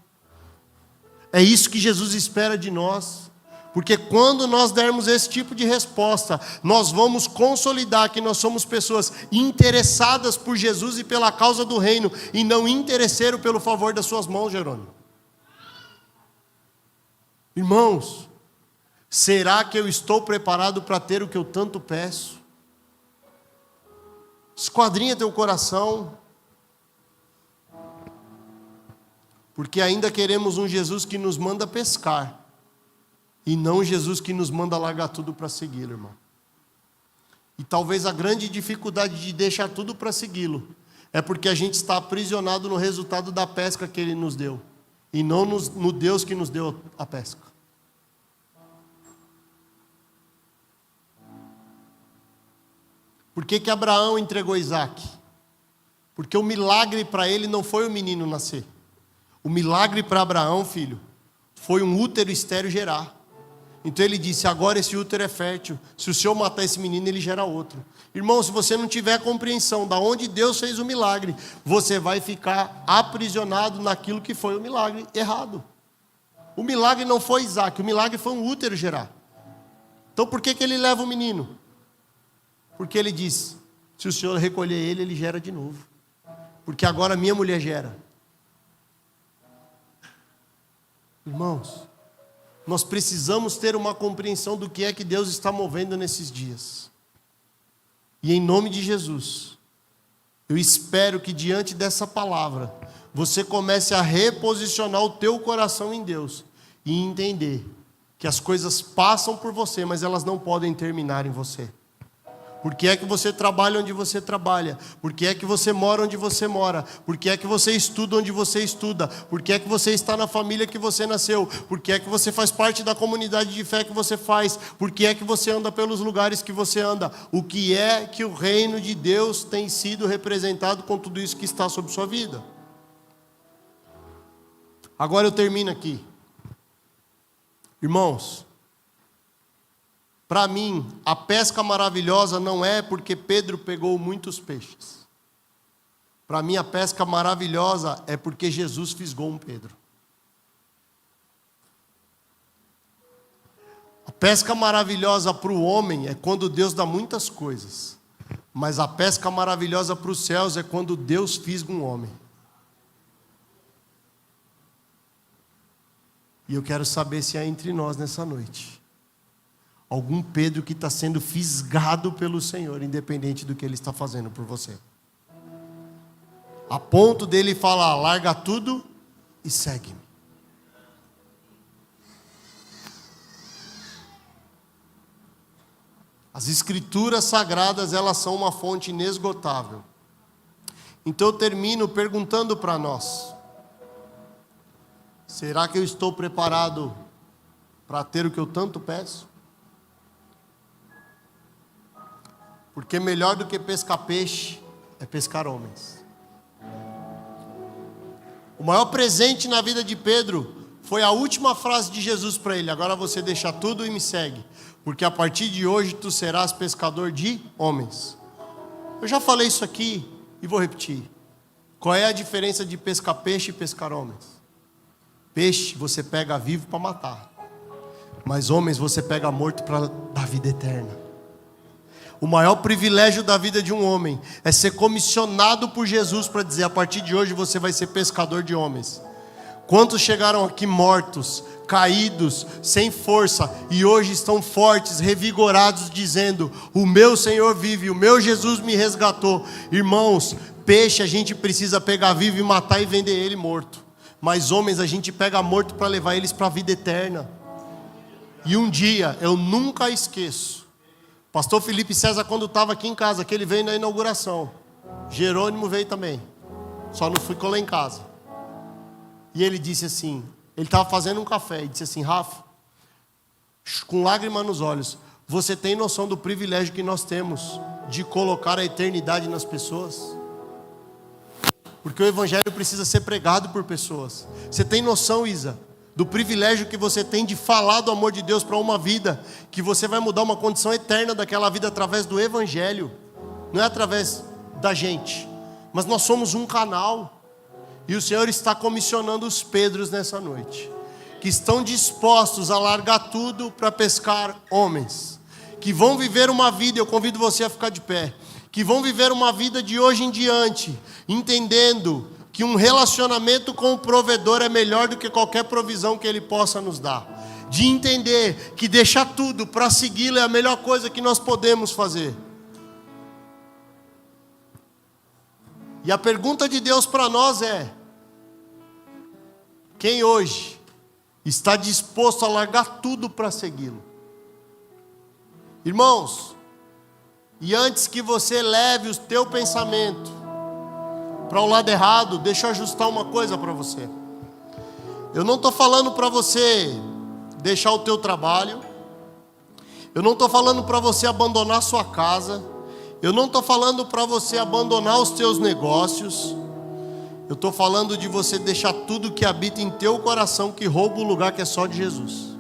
É isso que Jesus espera de nós. Porque quando nós dermos esse tipo de resposta, nós vamos consolidar que nós somos pessoas interessadas por Jesus e pela causa do reino, e não interesseiro pelo favor das suas mãos, Jerônimo. Irmãos, será que eu estou preparado para ter o que eu tanto peço? Esquadrinha teu coração. Porque ainda queremos um Jesus que nos manda pescar, e não Jesus que nos manda largar tudo para segui-lo, irmão. E talvez a grande dificuldade de deixar tudo para segui-lo é porque a gente está aprisionado no resultado da pesca que Ele nos deu, e não no Deus que nos deu a pesca. Por que Abraão entregou Isaac? Porque o milagre para ele não foi o menino nascer. O milagre para Abraão, filho, foi um útero estéril gerar. Então ele disse, agora esse útero é fértil. Se o Senhor matar esse menino, ele gera outro. Irmão, se você não tiver compreensão de onde Deus fez o milagre, você vai ficar aprisionado naquilo que foi o milagre errado. O milagre não foi Isaac, o milagre foi um útero gerar. Então por que ele leva o menino? Porque ele diz, se o Senhor recolher ele, ele gera de novo. Porque agora minha mulher gera. Irmãos, nós precisamos ter uma compreensão do que é que Deus está movendo nesses dias. E em nome de Jesus, eu espero que diante dessa palavra, você comece a reposicionar o teu coração em Deus e entender que as coisas passam por você, mas elas não podem terminar em você. Por que é que você trabalha onde você trabalha? Por que é que você mora onde você mora? Por que é que você estuda onde você estuda? Por que é que você está na família que você nasceu? Por que é que você faz parte da comunidade de fé que você faz? Por que é que você anda pelos lugares que você anda? O que é que o reino de Deus tem sido representado com tudo isso que está sobre sua vida? Agora eu termino aqui. Irmãos, Para mim, a pesca maravilhosa não é porque Pedro pegou muitos peixes. Para mim, a pesca maravilhosa é porque Jesus fisgou um Pedro. A pesca maravilhosa para o homem é quando Deus dá muitas coisas. Mas a pesca maravilhosa para os céus é quando Deus fisga um homem. E eu quero saber se há entre nós nessa noite algum Pedro que está sendo fisgado pelo Senhor, independente do que Ele está fazendo por você. A ponto dele falar, larga tudo e segue-me. As escrituras sagradas, elas são uma fonte inesgotável. Então eu termino perguntando para nós: será que eu estou preparado para ter o que eu tanto peço? Porque melhor do que pescar peixe é pescar homens. O maior presente na vida de Pedro foi a última frase de Jesus para ele: agora você deixa tudo e me segue, porque a partir de hoje tu serás pescador de homens. Eu já falei isso aqui e vou repetir. Qual é a diferença de pescar peixe e pescar homens? Peixe você pega vivo para matar, mas homens você pega morto para dar vida eterna. O maior privilégio da vida de um homem é ser comissionado por Jesus para dizer: a partir de hoje você vai ser pescador de homens. Quantos chegaram aqui mortos, caídos, sem força, e hoje estão fortes, revigorados, dizendo: o meu Senhor vive, o meu Jesus me resgatou. Irmãos, peixe a gente precisa pegar vivo e matar e vender ele morto. Mas homens a gente pega morto para levar eles para a vida eterna. E um dia, eu nunca esqueço, pastor Felipe César, quando estava aqui em casa, que ele veio na inauguração, Jerônimo veio também, só não ficou lá em casa. E ele disse assim, ele estava fazendo um café, e disse assim: Rafa, com lágrima nos olhos, você tem noção do privilégio que nós temos de colocar a eternidade nas pessoas? Porque o evangelho precisa ser pregado por pessoas. Você tem noção, Isa, do privilégio que você tem de falar do amor de Deus para uma vida, que você vai mudar uma condição eterna daquela vida através do evangelho, não é através da gente, mas nós somos um canal. E o Senhor está comissionando os Pedros nessa noite, que estão dispostos a largar tudo para pescar homens, que vão viver uma vida, eu convido você a ficar de pé, que vão viver uma vida de hoje em diante, entendendo que um relacionamento com o provedor é melhor do que qualquer provisão que Ele possa nos dar. De entender que deixar tudo para segui-lo é a melhor coisa que nós podemos fazer. E a pergunta de Deus para nós é: quem hoje está disposto a largar tudo para segui-lo? Irmãos, e antes que você leve o teu pensamento para o lado errado, deixa eu ajustar uma coisa para você. Eu não estou falando para você deixar o teu trabalho, eu não estou falando para você abandonar sua casa, eu não estou falando para você abandonar os teus negócios, eu estou falando de você deixar tudo que habita em teu coração, que rouba o lugar que é só de Jesus.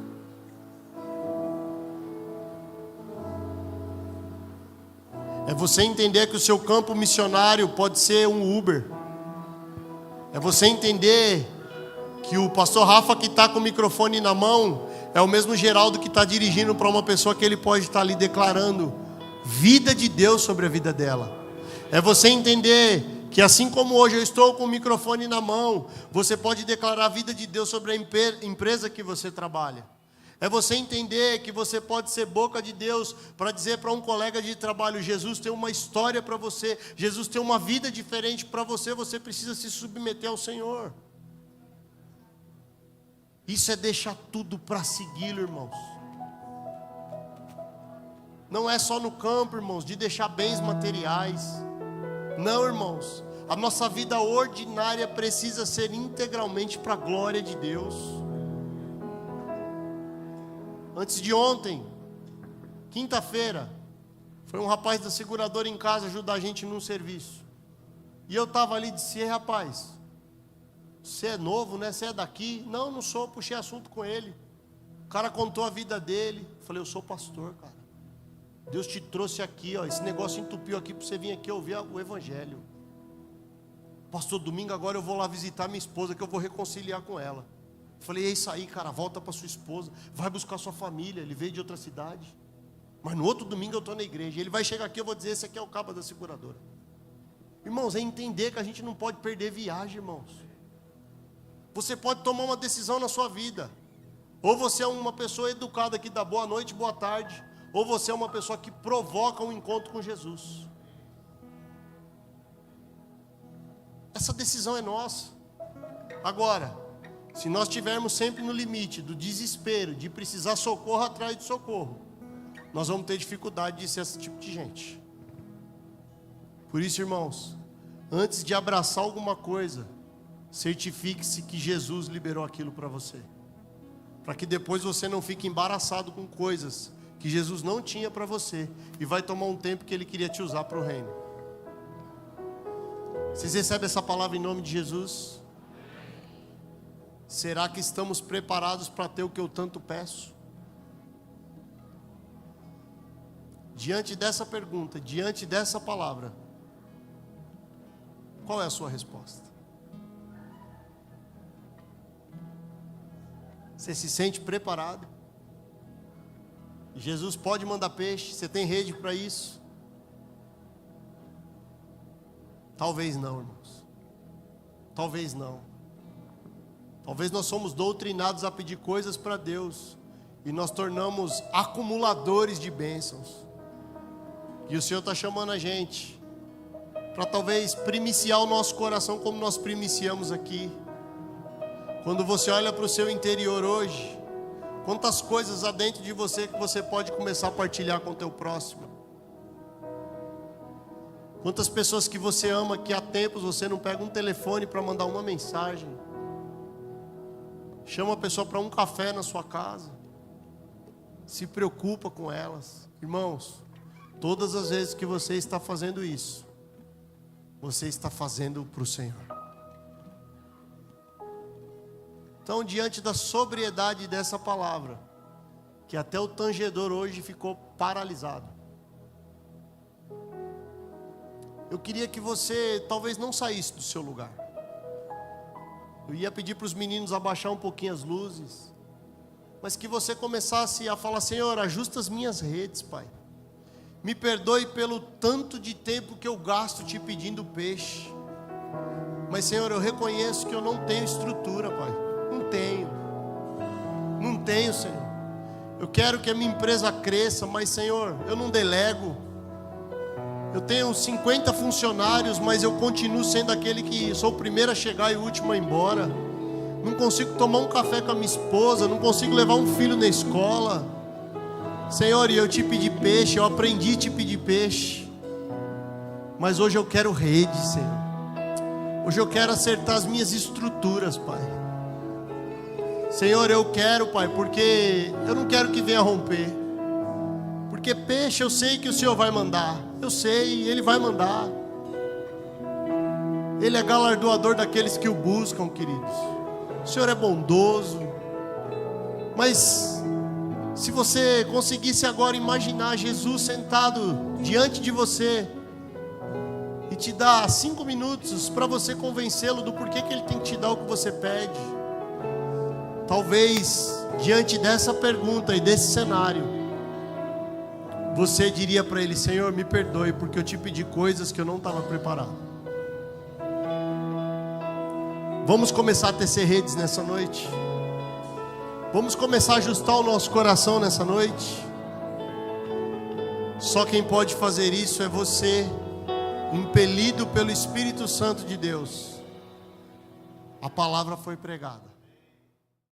É você entender que o seu campo missionário pode ser um Uber. É você entender que o pastor Rafa que está com o microfone na mão é o mesmo Geraldo que está dirigindo para uma pessoa que ele pode estar ali declarando vida de Deus sobre a vida dela. É você entender que assim como hoje eu estou com o microfone na mão, você pode declarar a vida de Deus sobre a empresa que você trabalha. É você entender que você pode ser boca de Deus para dizer para um colega de trabalho: Jesus tem uma história para você, Jesus tem uma vida diferente para você, você precisa se submeter ao Senhor. Isso é deixar tudo para segui-lo, irmãos. Não é só no campo, irmãos, de deixar bens materiais. Não, irmãos, a nossa vida ordinária precisa ser integralmente para a glória de Deus. Antes de ontem, quinta-feira, foi um rapaz da seguradora em casa ajudar a gente num serviço. E eu estava ali e disse: rapaz, você é novo, né? Você é daqui? Não, não sou, puxei assunto com ele. cara contou a vida dele. Eu falei, eu sou pastor, cara. Deus te trouxe aqui, ó, esse negócio entupiu aqui para você vir aqui ouvir o evangelho. Pastor, domingo agora eu vou lá visitar minha esposa, que eu vou reconciliar com ela. Eu falei, é isso aí, cara, volta para sua esposa, vai buscar sua família. Ele veio de outra cidade, mas no outro domingo eu estou na igreja. Ele vai chegar aqui, eu vou dizer, esse aqui é o cabo da seguradora. Irmãos, é entender que a gente não pode perder viagem, irmãos. Você pode tomar uma decisão na sua vida. Ou você é uma pessoa educada que dá boa noite, boa tarde, ou você é uma pessoa que provoca um encontro com Jesus. Essa decisão é nossa. Agora, se nós estivermos sempre no limite do desespero, de precisar socorro atrás de socorro, nós vamos ter dificuldade de ser esse tipo de gente. Por isso, irmãos, antes de abraçar alguma coisa, certifique-se que Jesus liberou aquilo para você, para que depois você não fique embaraçado com coisas que Jesus não tinha para você e vai tomar um tempo que Ele queria te usar para o reino. Vocês recebem essa palavra em nome de Jesus? Será que estamos preparados para ter o que eu tanto peço? Diante dessa pergunta, diante dessa palavra, qual é a sua resposta? Você se sente preparado? Jesus pode mandar peixe, você tem rede para isso? Talvez não, irmãos. Talvez não. Talvez nós somos doutrinados a pedir coisas para Deus e nós tornamos acumuladores de bênçãos. E o Senhor está chamando a gente para talvez primiciar o nosso coração como nós primiciamos aqui. Quando você olha para o seu interior hoje, quantas coisas há dentro de você que você pode começar a partilhar com o teu próximo? Quantas pessoas que você ama que há tempos você não pega um telefone para mandar uma mensagem? Chama a pessoa para um café na sua casa. Se preocupa com elas. Irmãos, todas as vezes que você está fazendo isso, você está fazendo para o Senhor. Então, diante da sobriedade dessa palavra, que até o tangedor hoje ficou paralisado, eu queria que você talvez não saísse do seu lugar. Eu ia pedir para os meninos abaixar um pouquinho as luzes, mas que você começasse a falar: Senhor, ajusta as minhas redes, Pai. Me perdoe pelo tanto de tempo que eu gasto te pedindo peixe. Mas, Senhor, eu reconheço que eu não tenho estrutura, Pai. Não tenho, Senhor. Eu quero que a minha empresa cresça, mas, Senhor, eu não delego. Eu tenho 50 funcionários, mas eu continuo sendo aquele que sou o primeiro a chegar e o último a ir embora. Não consigo tomar um café com a minha esposa, não consigo levar um filho na escola. Senhor, e eu te pedi peixe, eu aprendi a te pedir peixe. Mas hoje eu quero rede, Senhor. Hoje eu quero acertar as minhas estruturas, Pai. Senhor, eu quero, Pai, porque eu não quero que venha romper. Porque peixe eu sei que o Senhor vai mandar. Eu sei, Ele vai mandar. Ele é galardoador daqueles que o buscam, queridos. O Senhor é bondoso. Mas se você conseguisse agora imaginar Jesus sentado diante de você e te dar 5 minutos para você convencê-lo do porquê que Ele tem que te dar o que você pede. Talvez, diante dessa pergunta e desse cenário, você diria para Ele: Senhor, me perdoe, porque eu te pedi coisas que eu não estava preparado. Vamos começar a tecer redes nessa noite. Vamos começar a ajustar o nosso coração nessa noite. Só quem pode fazer isso é você, impelido pelo Espírito Santo de Deus. A palavra foi pregada.